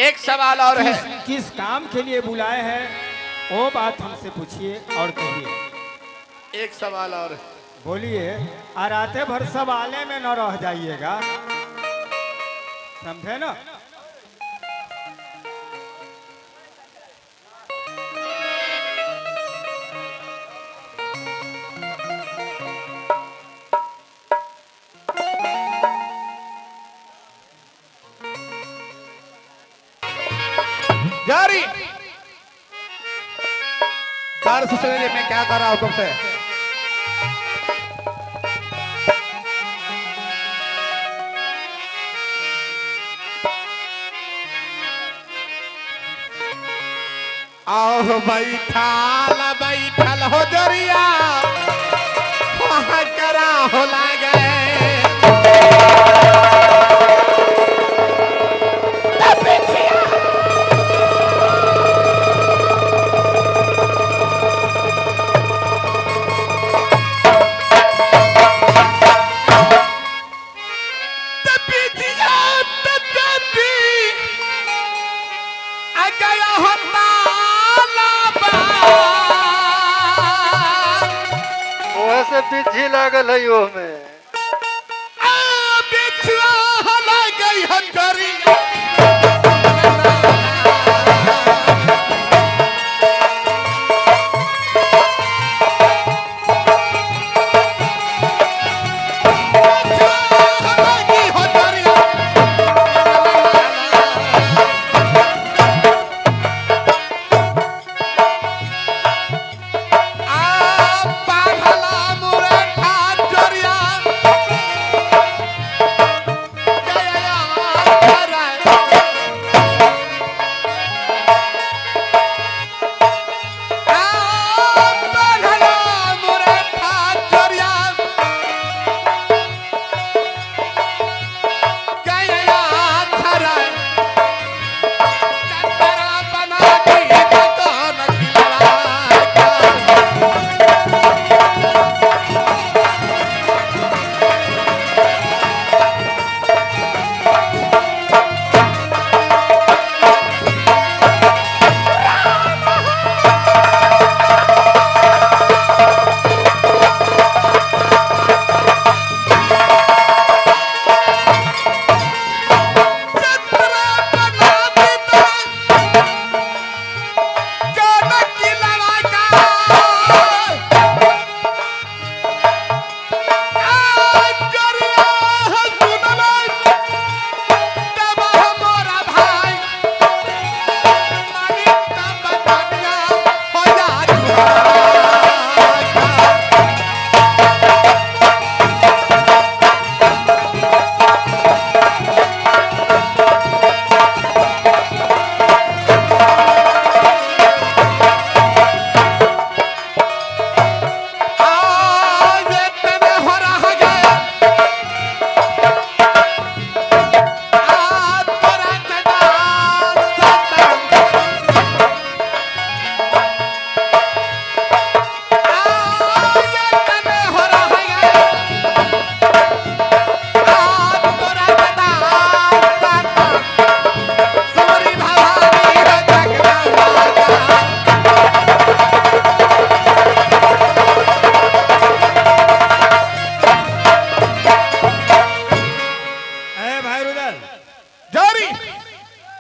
एक सवाल और है। किस काम के लिए बुलाए हैं वो बात हमसे पूछिए और कहिए। एक सवाल और है। बोलिए, और रातें भर सवाले में न रह जाइएगा, समझे ना। जारी कार से सुनिए मैं क्या कर रहा हूं तुमसे। आओ बैठल हो जरिया वहां करा हो लागे वैसे पीछे लागल है यो में गई हजारी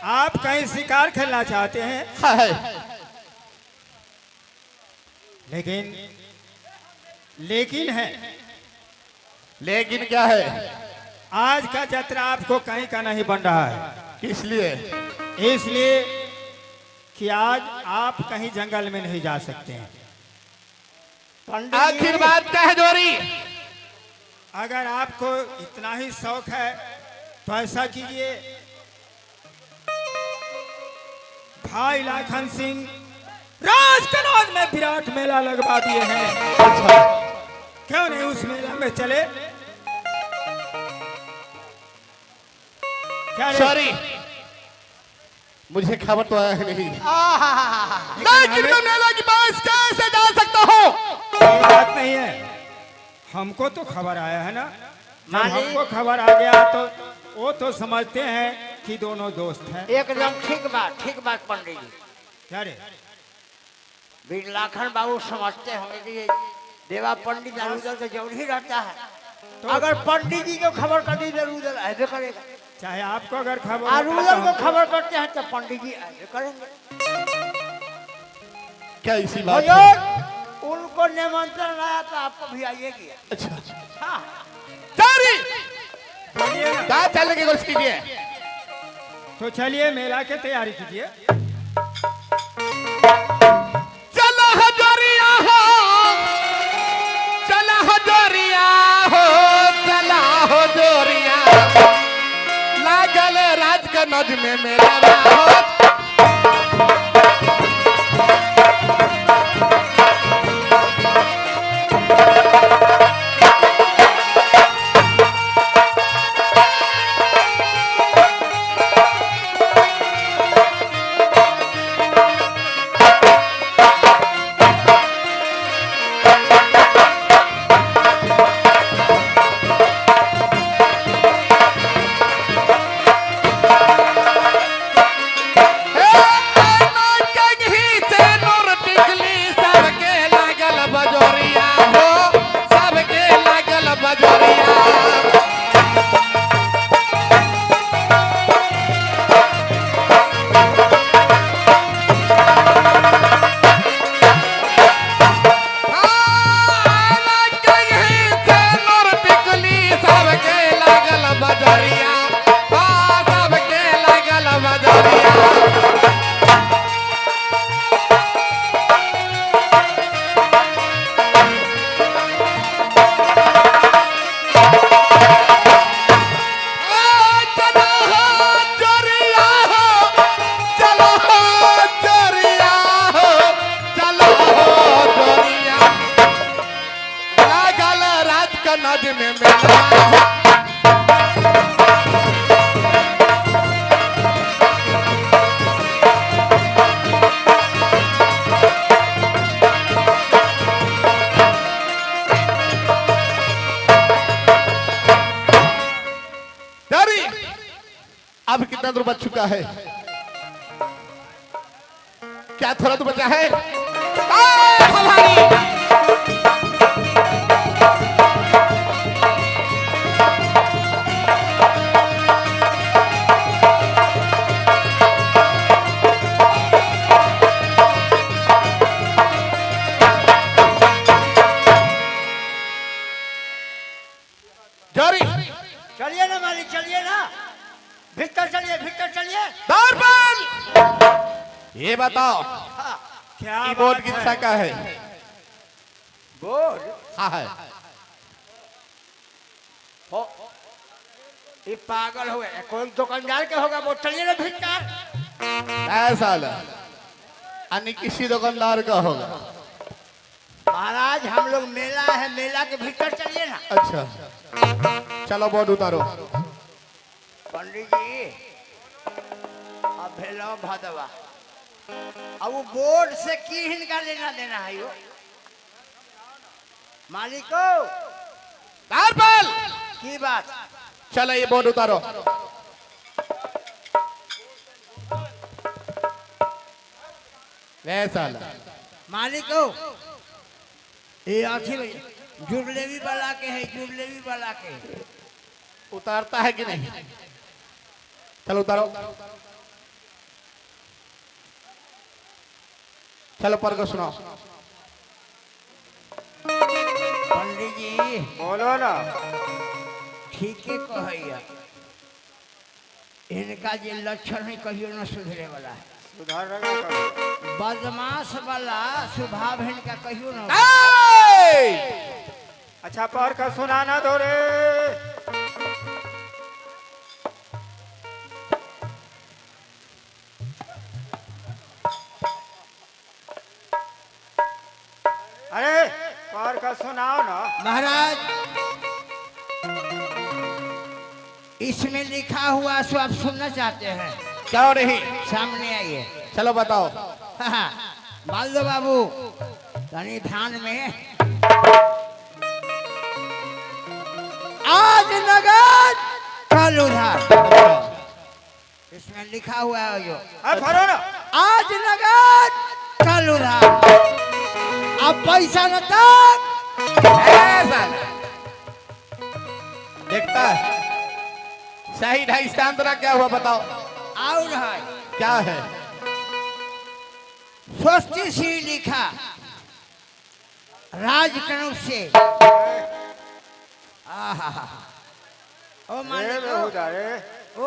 आप कहीं शिकार खेलना चाहते हैं, लेकिन है, लेकिन क्या है? आज का जत्रा आपको कहीं का नहीं बन रहा है। किस लिए? इसलिए कि आज आप कहीं जंगल में नहीं जा सकते हैं। आखिर बात क्या है जोरी? अगर आपको इतना ही शौक है तो ऐसा कीजिए, भाई लाखन सिंह राजकनौज में विराट मेला लगवा दिए हैं। अच्छा, क्यों नहीं उस मेला में चले? क्या रे? सॉरी, मुझे खबर तो आया नहीं। लेकिन मैं मेला की बात कैसे जा सकता हूँ? कोई बात नहीं है, हमको तो खबर आया है ना। जब हमको खबर आ गया तो वो तो समझते हैं कि दोनों दोस्त हैं? एकदम ठीक बात पंडित जी। क्या रे? बिरलाखन बाबू समझते होंगे कि ये देवा पंडित इधर तो जरूर ही रहता है। तो अगर पंडित जी को खबर कर दी जरूर ऐसे करेगा। चाहे आपको अगर खबर और होता उधर तो को हमको- खबर करते हैं तो पंडित जी ऐसे करेंगे। क्या इसी बात है? हुजूर, उनको निमंत्रण आया तो आपको भी आइए गया। अच्छा हाँ, तारी चलिए ना। क्या चलने की कोशिश कीजिए। तो चलिए मेला की तैयारी कीजिए। चला हजरिया हो, चला हजरिया हो, चला हजरिया। लागल राज के नज में मेरा हो। नज में मेला अब कितना दूर बच चुका है? क्या थोड़ा तो बचा है? भवानी जारी चलिए ना मालिक, चलिए ना, भीतर चलिए। दरबान ये बताओ क्या ये बोर्ड बात किसका है? का है? बोल हाँ है। हो, ये पागल हो गया, कोई दुकानदार के होगा वो। चलिए ना भीतर। ऐसा अन्य किसी दुकानदार का होगा। महाराज हम लोग मेला है, मेला के भीतर चलिए ना। अच्छा चलो बोर्ड उतारो। पंडित जी अब भेलो भदवा, अब वो बोर्ड से की हिनका लेना देना है यो मालिको दरबान की बात। चलो ये बोर्ड उतारो। वैसा मालिको ये अथी जुड़लेवी वाला के है, जुड़लेवी वाला के। उतारता है कि नहीं? चलो उतारो। चलो पर को सुनाओ। पंडित जी बोलो ना। ठीक है कहैया, इनका जो लक्षण है कहियो न सुधरे वाला है। सुधारना करो। बदमाश वाला स्वभाव है इनका कहियो न। अच्छा पर का सुनाना दो रे। अरे पर का सुनाओ ना। महाराज इसमें लिखा हुआ सो आप सुनना चाहते हैं? क्यों नहीं? सामने आइए। चलो बताओ। बाल दो बाबू, तनी ध्यान में। आज नगद कल उधार। इसमें लिखा हुआ है जो फरो ना। आज नगद कल उधार, अब पैसा न तक ऐसा देखता है सही ढाई स्थान क्या हुआ बताओ। और है क्या है? स्वस्ति श्री लिखा राजकनौ से। आहा ओ ए मालिक बेहुदा रे, ओ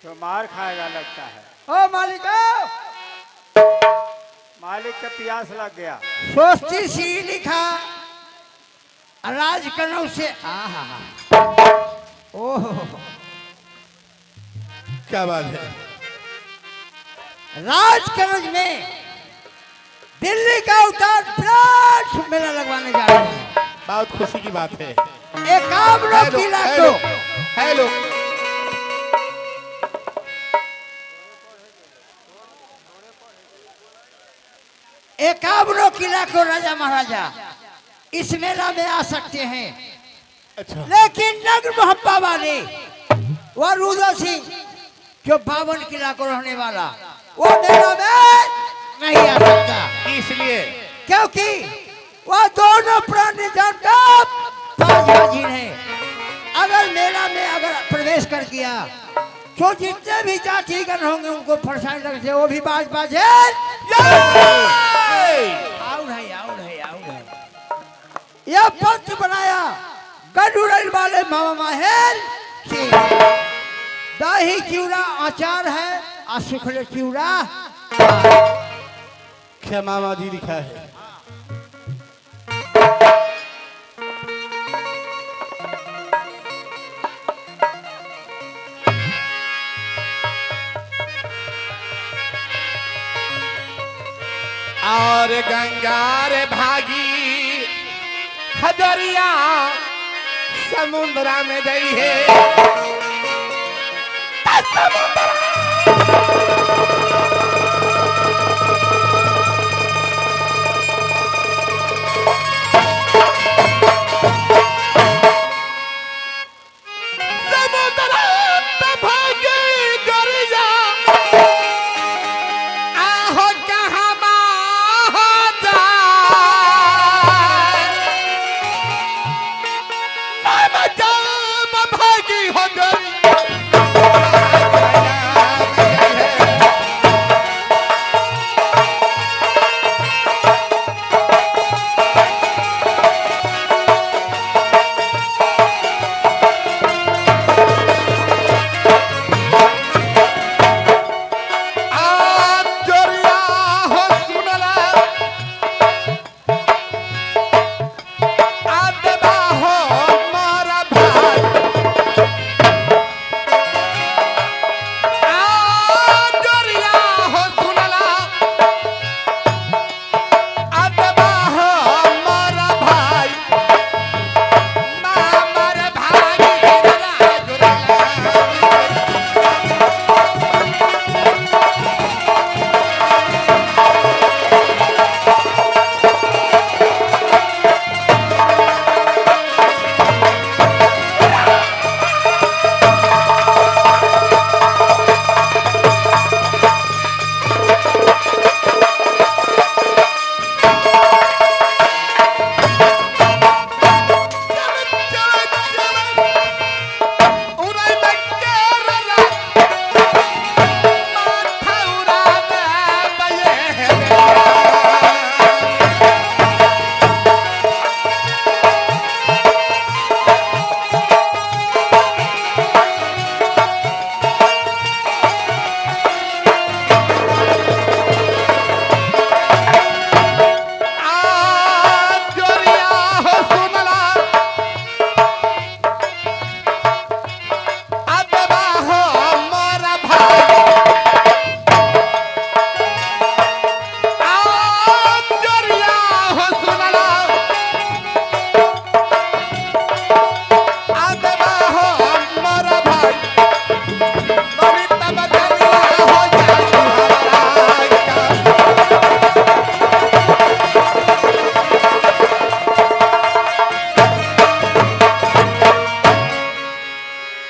तो मार खाएगा लगता है। ओ मालिक मालिक के प्यास लग गया। स्वस्ति श्री लिखा राजकनौ से। आहा ओह क्या बात है? राजकनौज में दिल्ली का उतार प्लाट मेला लगवाने जा रहे हैं। बहुत खुशी की बात है। एकावनो किला को हेलो एकावनो किला को राजा महाराजा इस मेला में आ सकते हैं, अच्छा लेकिन नगर मोहब्बा वाले वह रुद्र सिंह जो 52 किला को रहने वाला वो मेला में नहीं आ सकता। इसलिए क्योंकि वह दोनों प्राणी जानकर बाजीन है। अगर मेला में अगर प्रवेश कर गया तो जितने भी जातिगण होंगे उनको फरसाने लग से वो भी बाज बाजे। आउट है यह पंच बनाया गडुरैल वाले मामा माहेर सिंह। दही चिवड़ा अचार है और सुखले चिवड़ा। क्या मामा जी लिखा है? और गंगा रे भागी हजरिया समुद्रा में गई है।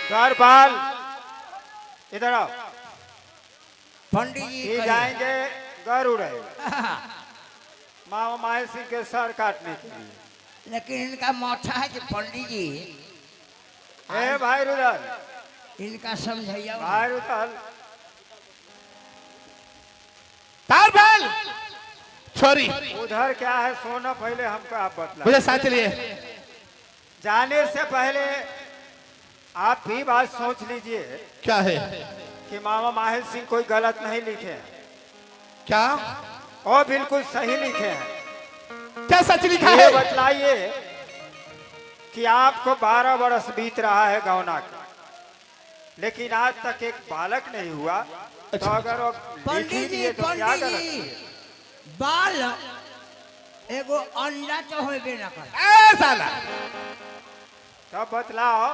द्वारपाल इधर आओ। पंडित जी ये कहिए। जाएंगे गरुड़ है मामा माहे सिंह के सर काटने के लिए। लेकिन इनका मोथा है कि पंडित जी ए भाई रुदल, इनका समझैया भाई रुदल, तारपाल छोरी उधर क्या है सोना पहले हमको आप बतला। मुझे साथ चलिए। जाने से पहले आप भी बात सोच लीजिए क्या है? कि मामा माहिर सिंह कोई गलत नहीं लिखे हैं क्या और बिल्कुल सही लिखे हैं। क्या सच लिखा ये है? बतलाइए कि आपको 12 वर्ष बीत रहा है गौना का, लेकिन आज तक एक बालक नहीं हुआ। तो अगर वो लिख ही पंडित जी दिए तो क्या पंडित गलत जी है? बाल एगो अंडा तो होबे न कर। ए साला तब बतलाओ,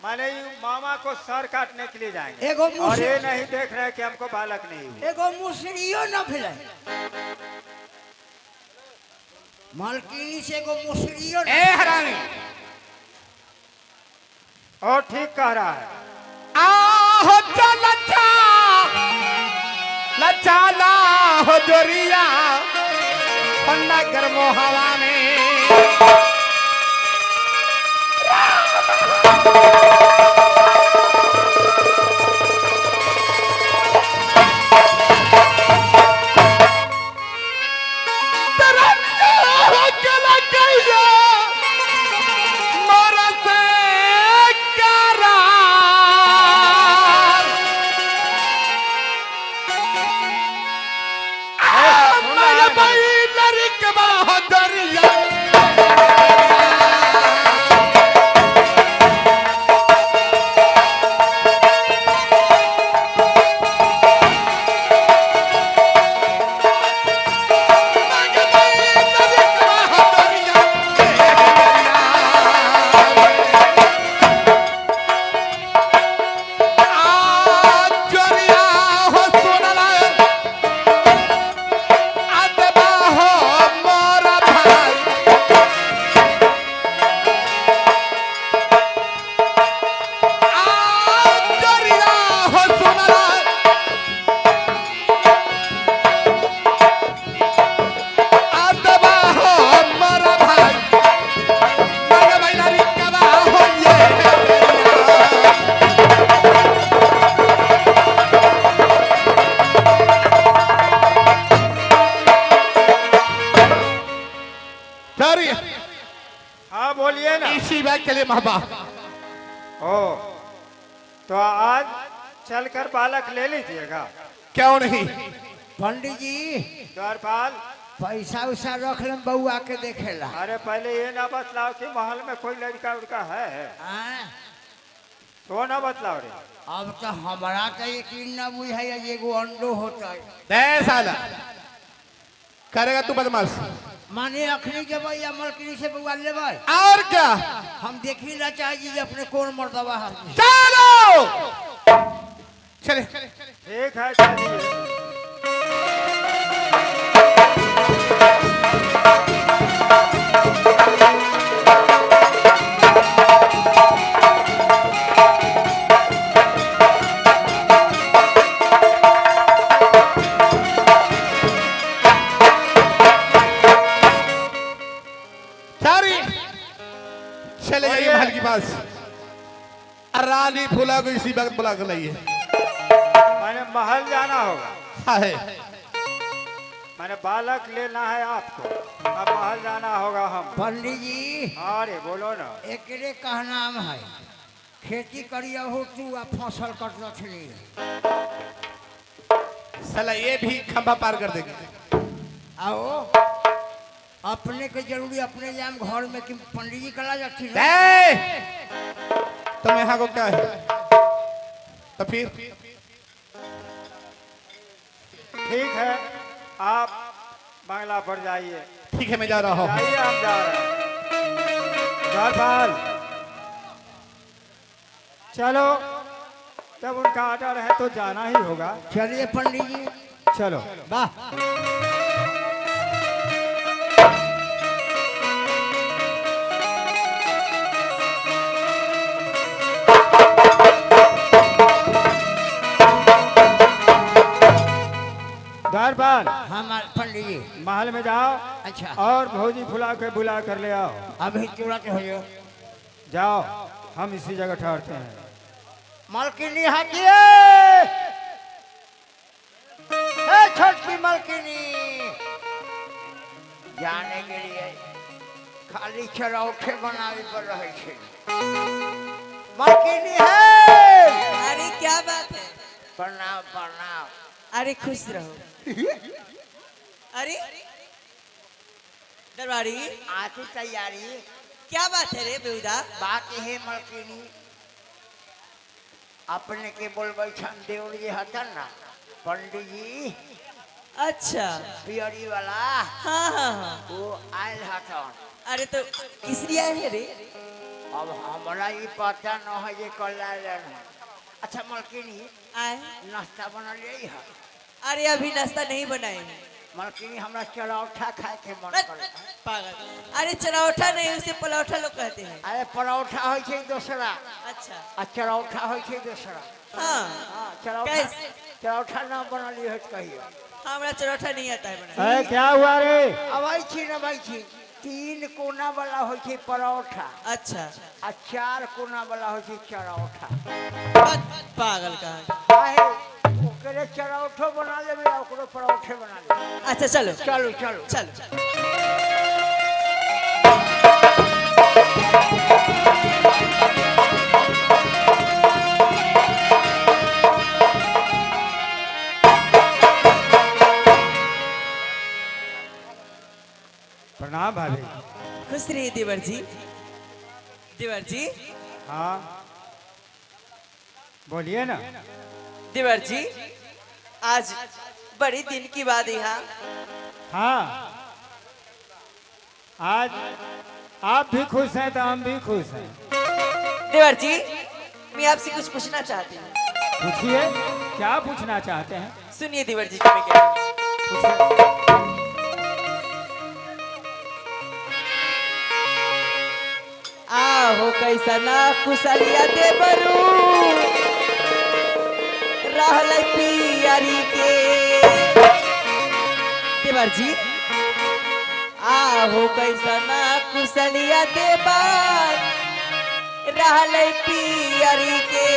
माने ये मामा को सर काटने के लिए जाएंगे एगो मुँह और से- ये नहीं देख रहे कि हमको बालक नहीं हुआ। एगो मुसरियो न भेले। मालकिनी से एगो मुसरियो न। ए हरामी और ठीक कह रहा है। आहो चल लच्छा लच्छा ला हो जोरिया ठंडा गर्मो हवा में हाँ बोलिए ना। इसी बात के लिए महबा ओ तो आज चलकर बालक ले लीजिएगा। क्यों नहीं? पंडित जी द्वारपाल, पैसा उसा रख लें बउआ के देखेला। अरे पहले ये ना बतलाओ कि महल में कोई लड़का उड़का है आँ? तो ना बतलाओ रे। अब तो हमारा तो यकीन न बुझाइए जे एगो अंडो होता है। दे साला करेगा तू बदमाश। माने अखनी जब या मलकिनी से बउआ लेबै और क्या? हम देखी ना चाहिए जे अपने कौन मर्दवा है। चलो चले ठीक है चलिए। चले जाइए महल के पास। रानी फूला को इसी वक्त बुला कर लाइए। मैंने महल जाना होगा, हाँ है। मैंने बालक लेना है आपको, अब महल जाना होगा हम। पंडित जी अरे बोलो ना। एकरे का नाम है खेती करिया हो तू आ फसल कटल छली। साला ये भी खंभा पार कर देंगे। आओ अपने के जरूरी अपने जाम घर में कि पंडित जी कला जाती ना। तुम यहाँ को क्या है? तो फिर ठीक है, आप बांग्ला पर जाइए। ठीक है मैं जा रहा हूँ। जाइए, हम जा रहे हैं। द्वारपाल चलो, जब उनका ऑर्डर है तो जाना ही होगा। चलिए पंडित जी चलो। वाह। पाल हाँ पंडित जी। महल में जाओ अच्छा और भोजी फुला के बुला कर ले आओ। अभी तुरंत हो जाओ। जाओ, हम इसी जगह ठहरते हैं। मालकिनी हटिए, हे छोटकी मालकिनी, जाने के लिए खाली चरौठे बनावे पर रहे छे। मालकिनी है। अरे क्या बात है? प्रणाम प्रणाम। अरे खुश रहो। अरे दरबारी, आती तैयारी। क्या बात है रे बेहुदा? बात है मालकिनी, अपने के बोलबे छन देवर जी हतन ना पंडित जी, अच्छा पियरी वाला, हाँ हाँ हाँ। वो आयल हतन। अरे तो किस लिए आए हैं रे? अब हमारा ये पता न है ये कल आयल। अच्छा मालकिनी, आए? नाश्ता बना ले है? अरे अभी नाश्ता नहीं बनाए हैं। मालकिनी हमरा चरौठा खाए के मन बस, करे। पागल। अरे चरौठा नहीं, उसे पलौठा लोग कहते हैं। अरे परोठा होय छे दूसरा, अच्छा आ चरौठा होय छे दूसरा। हाँ हां चरौठा, कैसे? चरौठा ना बनली है कहियो। हमारा चरौठा नहीं आता है बनाने। क्या हुआ रे? अबै छी न भाई छी, 3 कोना वाला होय छे परोठा, अच्छा आ 4 कोना वाला होय छे चरौठा। बस, पागल कहाँ? काहे ओकरे चरौठो बना लेबे आ ओकरो परोठे बना लेबे। अच्छा चलो चलो चलो चलो। प्रणाम भाभी। खुश रहिए देवर जी। देवर जी, हाँ बोलिए ना। देवर जी, आज बड़ी दिन की बात यहाँ। हाँ, आज आप भी खुश हैं तो हम भी खुश हैं। देवर जी, मैं आपसे कुछ पूछना चाहती हूँ। पूछिए, क्या पूछना चाहते हैं? सुनिए देवर जी, मैं क्या आहो कैसा ना कुशलिया देवरू रहल पियरी के। देवर जी, आहो कैसा ना कुशलिया देवर रहल पियरी के।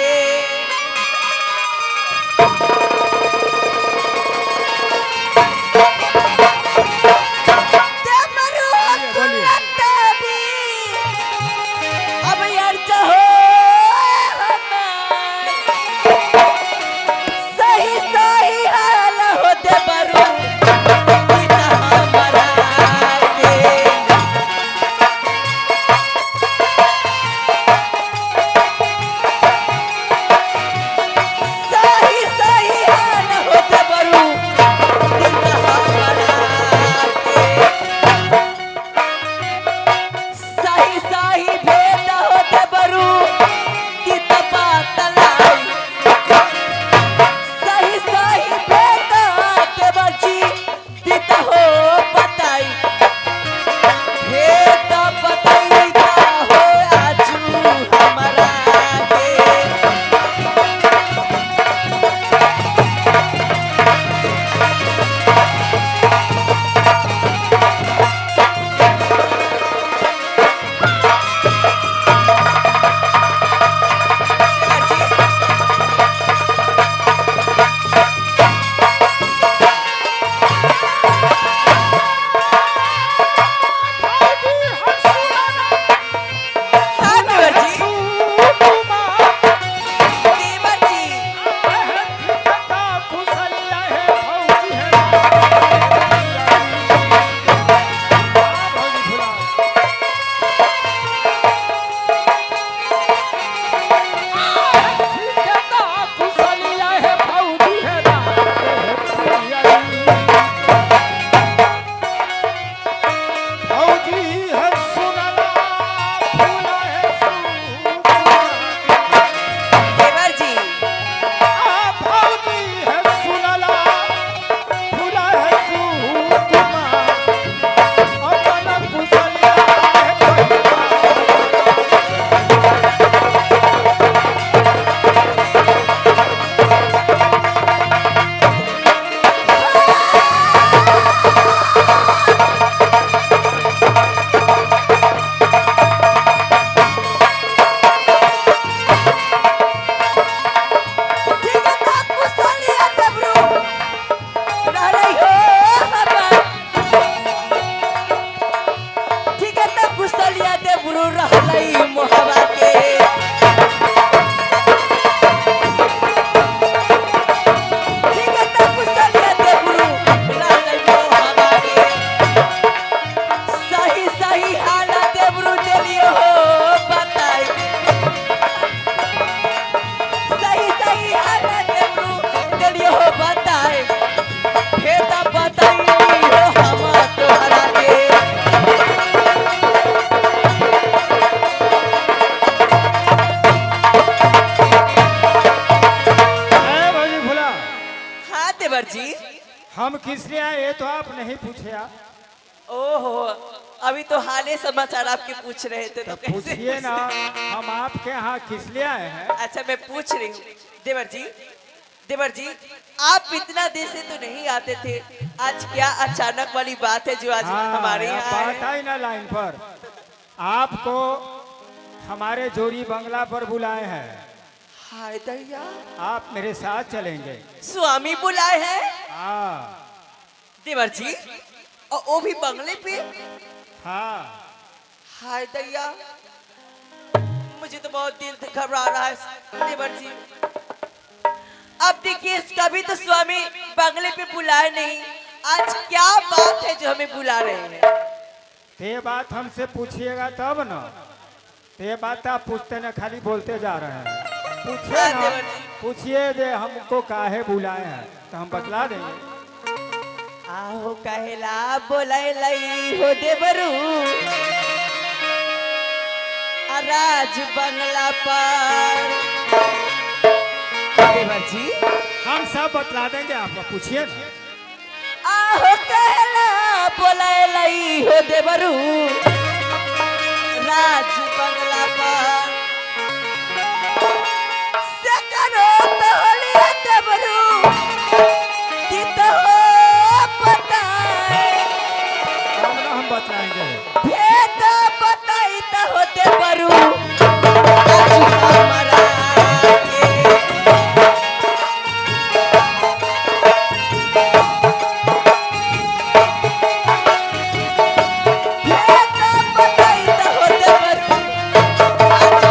अब यार चाहो सही सही हाल हो दे बरू हमारा के। जी। हम किस लिए आए ये तो आप नहीं पूछे आप। ओहो, अभी तो हाले समाचार आपके पूछ रहे थे तो कैसे पूछिए ना, हम आपके यहाँ किस लिए आए हैं। अच्छा मैं पूछ रही हूँ देवर जी आप इतना देर से तो नहीं आते थे, आज क्या अचानक वाली बात है जो आज हमारे यहाँ बात है? आई ना लाइन पर। आपको हमारे जोड़ी बंगला पर बुलाए हैं, हाय दैया, आप मेरे साथ चलेंगे। स्वामी बुलाए हैं हाँ देवर जी, और वो भी बंगले पे। हाँ। हाय दैया, मुझे तो बहुत दिल घबरा रहा है देवर जी। अब देखिए कभी तो स्वामी बंगले पे बुलाए नहीं, आज क्या बात है जो हमें बुला रहे हैं? ये बात हमसे पूछिएगा तब ना, ये बात आप पूछते न खाली बोलते जा रहे हैं। पूछिए हाँ, ना, देवर जी। पूछिए दे हमको काहे बुलाए हैं तो हम बतला देंगे। आहो कहेला बोलाई लई हो देवरू, राज बंगला पर। देवर जी हम सब बतला देंगे आपको, पूछिए ना। आहो कहेला बोलाई लई हो देवरू, राज बंगला पर। से करो तो होलिया देवरू, की तो हो बताए। हम बतलाएंगे। भेद बताई तो हो देवरू, आज हमारा के। भेद बताई तो हो देवरू, आज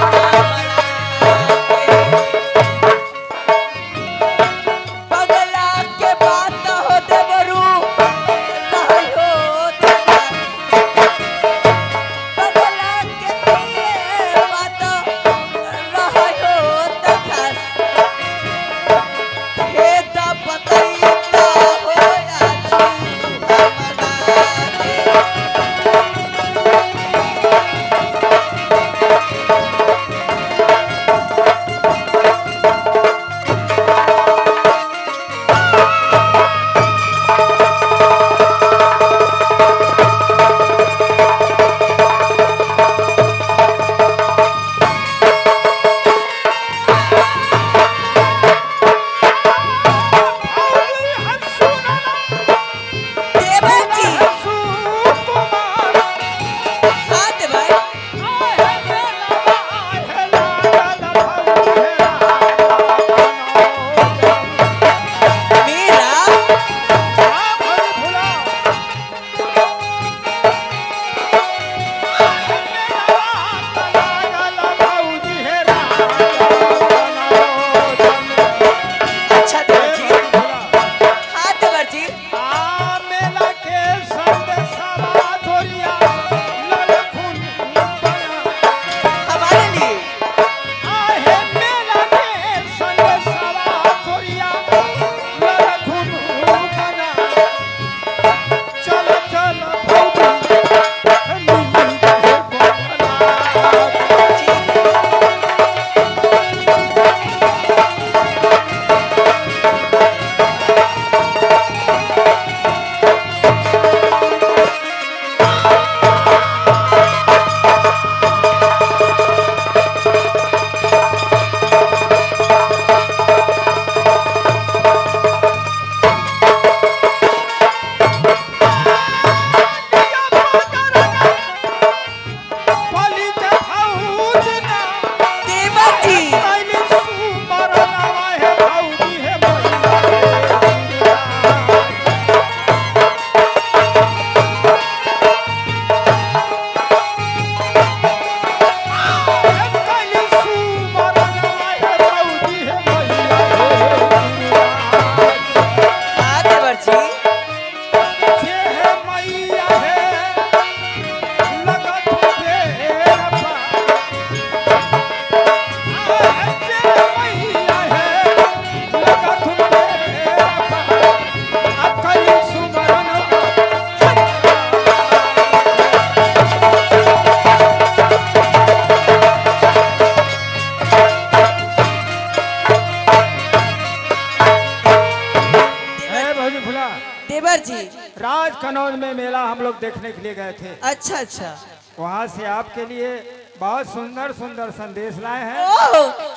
देवर जी। राज कनौज में मेला हम लोग देखने के लिए गए थे। अच्छा अच्छा। वहाँ से आपके लिए बहुत सुंदर सुंदर संदेश लाए हैं। ओह,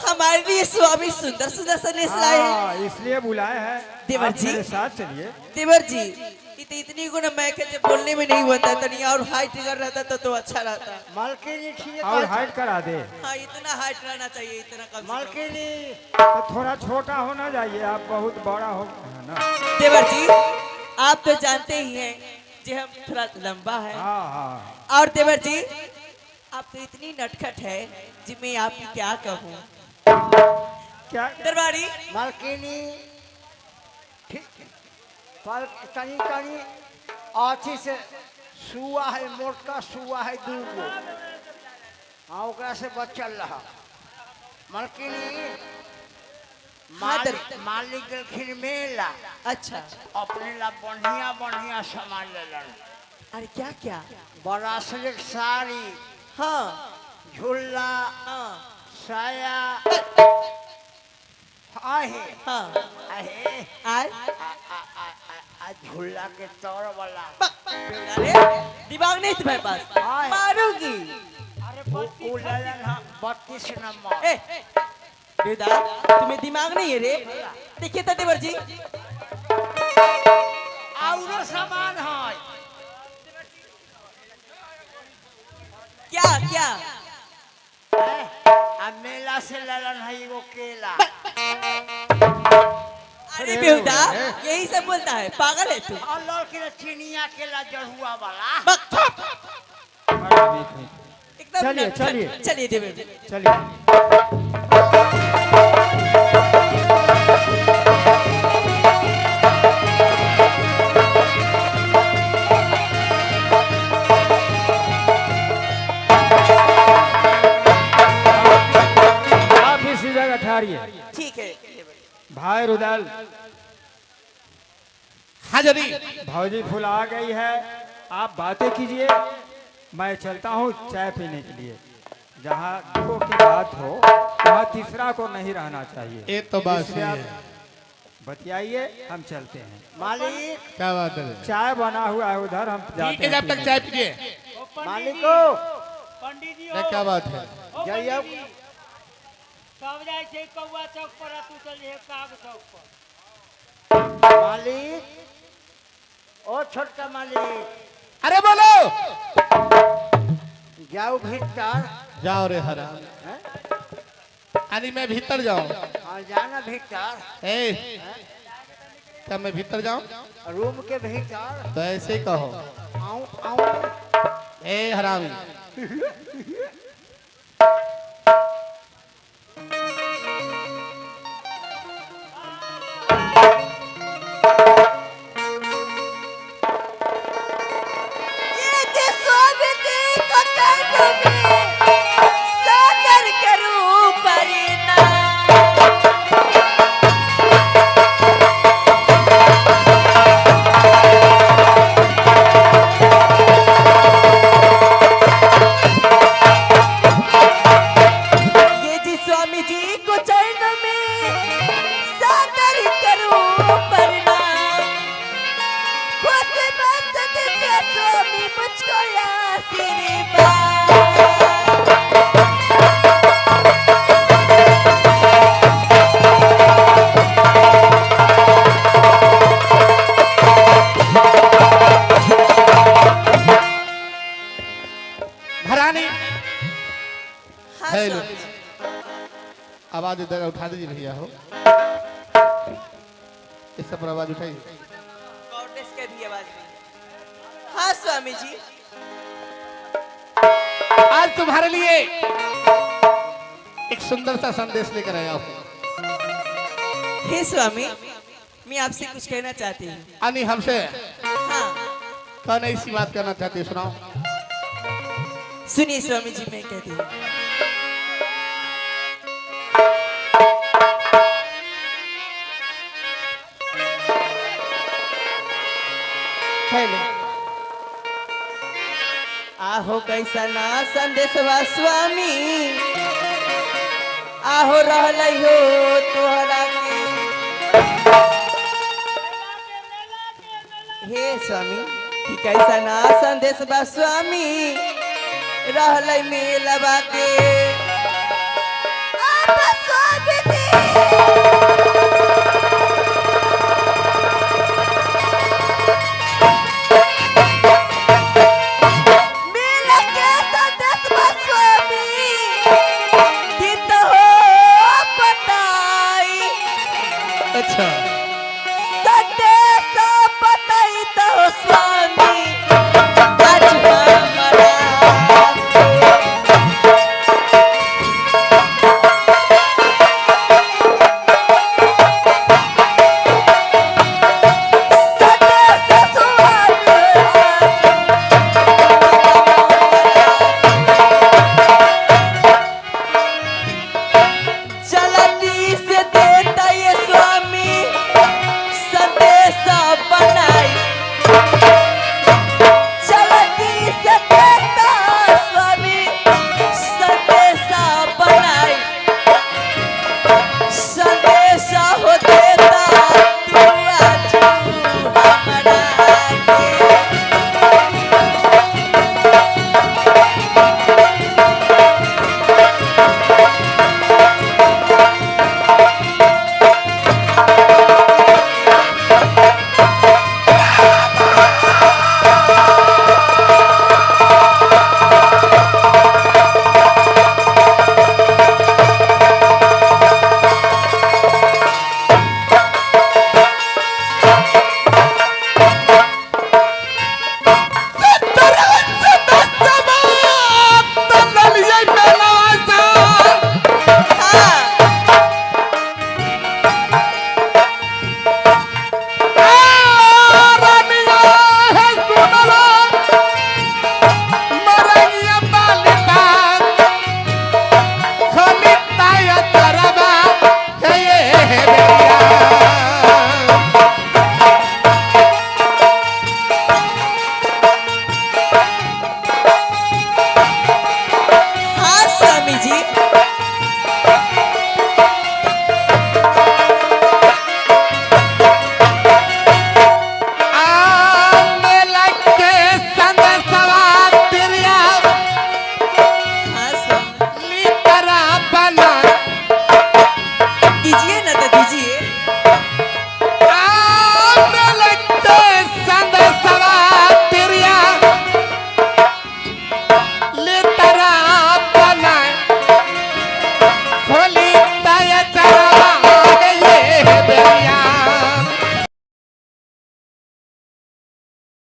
हमारे लिए स्वामी सुंदर सुंदर संदेश लाए हैं। हाँ, इसलिए बुलाए हैं। देवर आप जी। मेरे साथ चलिए। देवर जी, इतनी गुण मैं कहते बोलने में नहीं होता, तनी और हाइट कर रहता तो अच्छा रहता। मालकिनी ठीक और है। हाइट करा दे। हाँ, इतना हाइट रहना चाहिए, इतना कम से कम। मालकिनी तो थोड़ा छोटा होना चाहिए, आप बहुत बड़ा हो गए हैं ना। देवर जी, आप तो जानते ही हैं कि हम थोड़ा लंबा है। हाँ हाँ। और देवर जी, आप तो इतनी नटखट है जी, मैं आपकी क्या कहूँ। क्या दरबारी, मालकिनी ठीक पर तनी तनी आँखी से सुआ है, मोटका सुआ है दूगो। हाँ, ओकरा से बचल रहा। मालकिनी मालिक गेलखिन मेला, अच्छा। अपने ला बढ़िया बढ़िया सामान लेलन। अरे क्या क्या? ब्रासलेट, साड़ी, हाँ झूला, हाँ साया, आहे हाँ। आहे आय झूला के तौर वाला। अरे दिमाग नहीं तुम्हारे पास, आय। मारूंगी। वो लेलन हाँ 32 नंबर। ए, बेटा, तुम्हें दिमाग नहीं है रे? देखिए तो देवर जी, और सामान है। क्या क्या? अब मेला से लेलन है एगो केला। अरे बेटा, यही सब बोलता है, पागल है तू। और लड़की चिनिया केला जहुआ वाला। एकदम चलिए, नटखट। चलिए। चलिए देवर जी। चलिए। आप इसी जगह ठहरिए। ठीक है। भाई रुदल, हाजरी। भौजी फुल आ गई है, आप बातें कीजिए, मैं चलता हूँ चाय पीने के लिए। जहाँ दो की बात हो वहाँ तीसरा को नहीं रहना चाहिए। ये तो बात इसलिए सही आप है। बतियाइए, हम चलते हैं। मालिक क्या बात है? चाय बना हुआ है उधर, हम जाते ठीक है, हैं जब तक पीने। चाय पीजिए। मालिको ये क्या बात है? जइयो। सब जाए छे कौआ चौक पर, तू चल जे काग चौक पर। मालिक, ओ छोटका मालिक, अरे बोलो। जाओ भीतर। जाओ रे हराम। अरे मैं भीतर जाऊं? हाँ, जाना भीतर। ए, क्या मैं भीतर जाऊं? रूम के भीतर। तो ऐसे ही कहो। आऊं आऊं। ए हरामी, ये जे स्वामित्व को कर्म में सागर करूं परिणाम। ये जी स्वामी जी को चरण में सागर करूं परिणाम। खुद मस्त दिखे स्वामी मुझको आशीर्वाद। भरानी। हाँ है लो। स्वामी जी। आवाज इधर उठा दीजिए भैया हो। इस सब पर आवाज उठाइए। गॉडेस के भी आवाज में। हाँ स्वामी जी। आज तुम्हारे लिए एक सुंदर सा संदेश लेकर आया हूँ। हे स्वामी, मैं आपसे कुछ कहना चाहती हूँ। अनि हमसे हाँ कौन ऐसी बात करना चाहती है, सुनाओ। सुनिए स्वामी जी, मैं कहती हूँ। हेलो, आहो कैसा ना संदेशवा स्वामी, आहो रहलै हो तोहरा के। हे स्वामी कि कैसा ना संदेश बा स्वामी रहलै मेलवा के अच्छा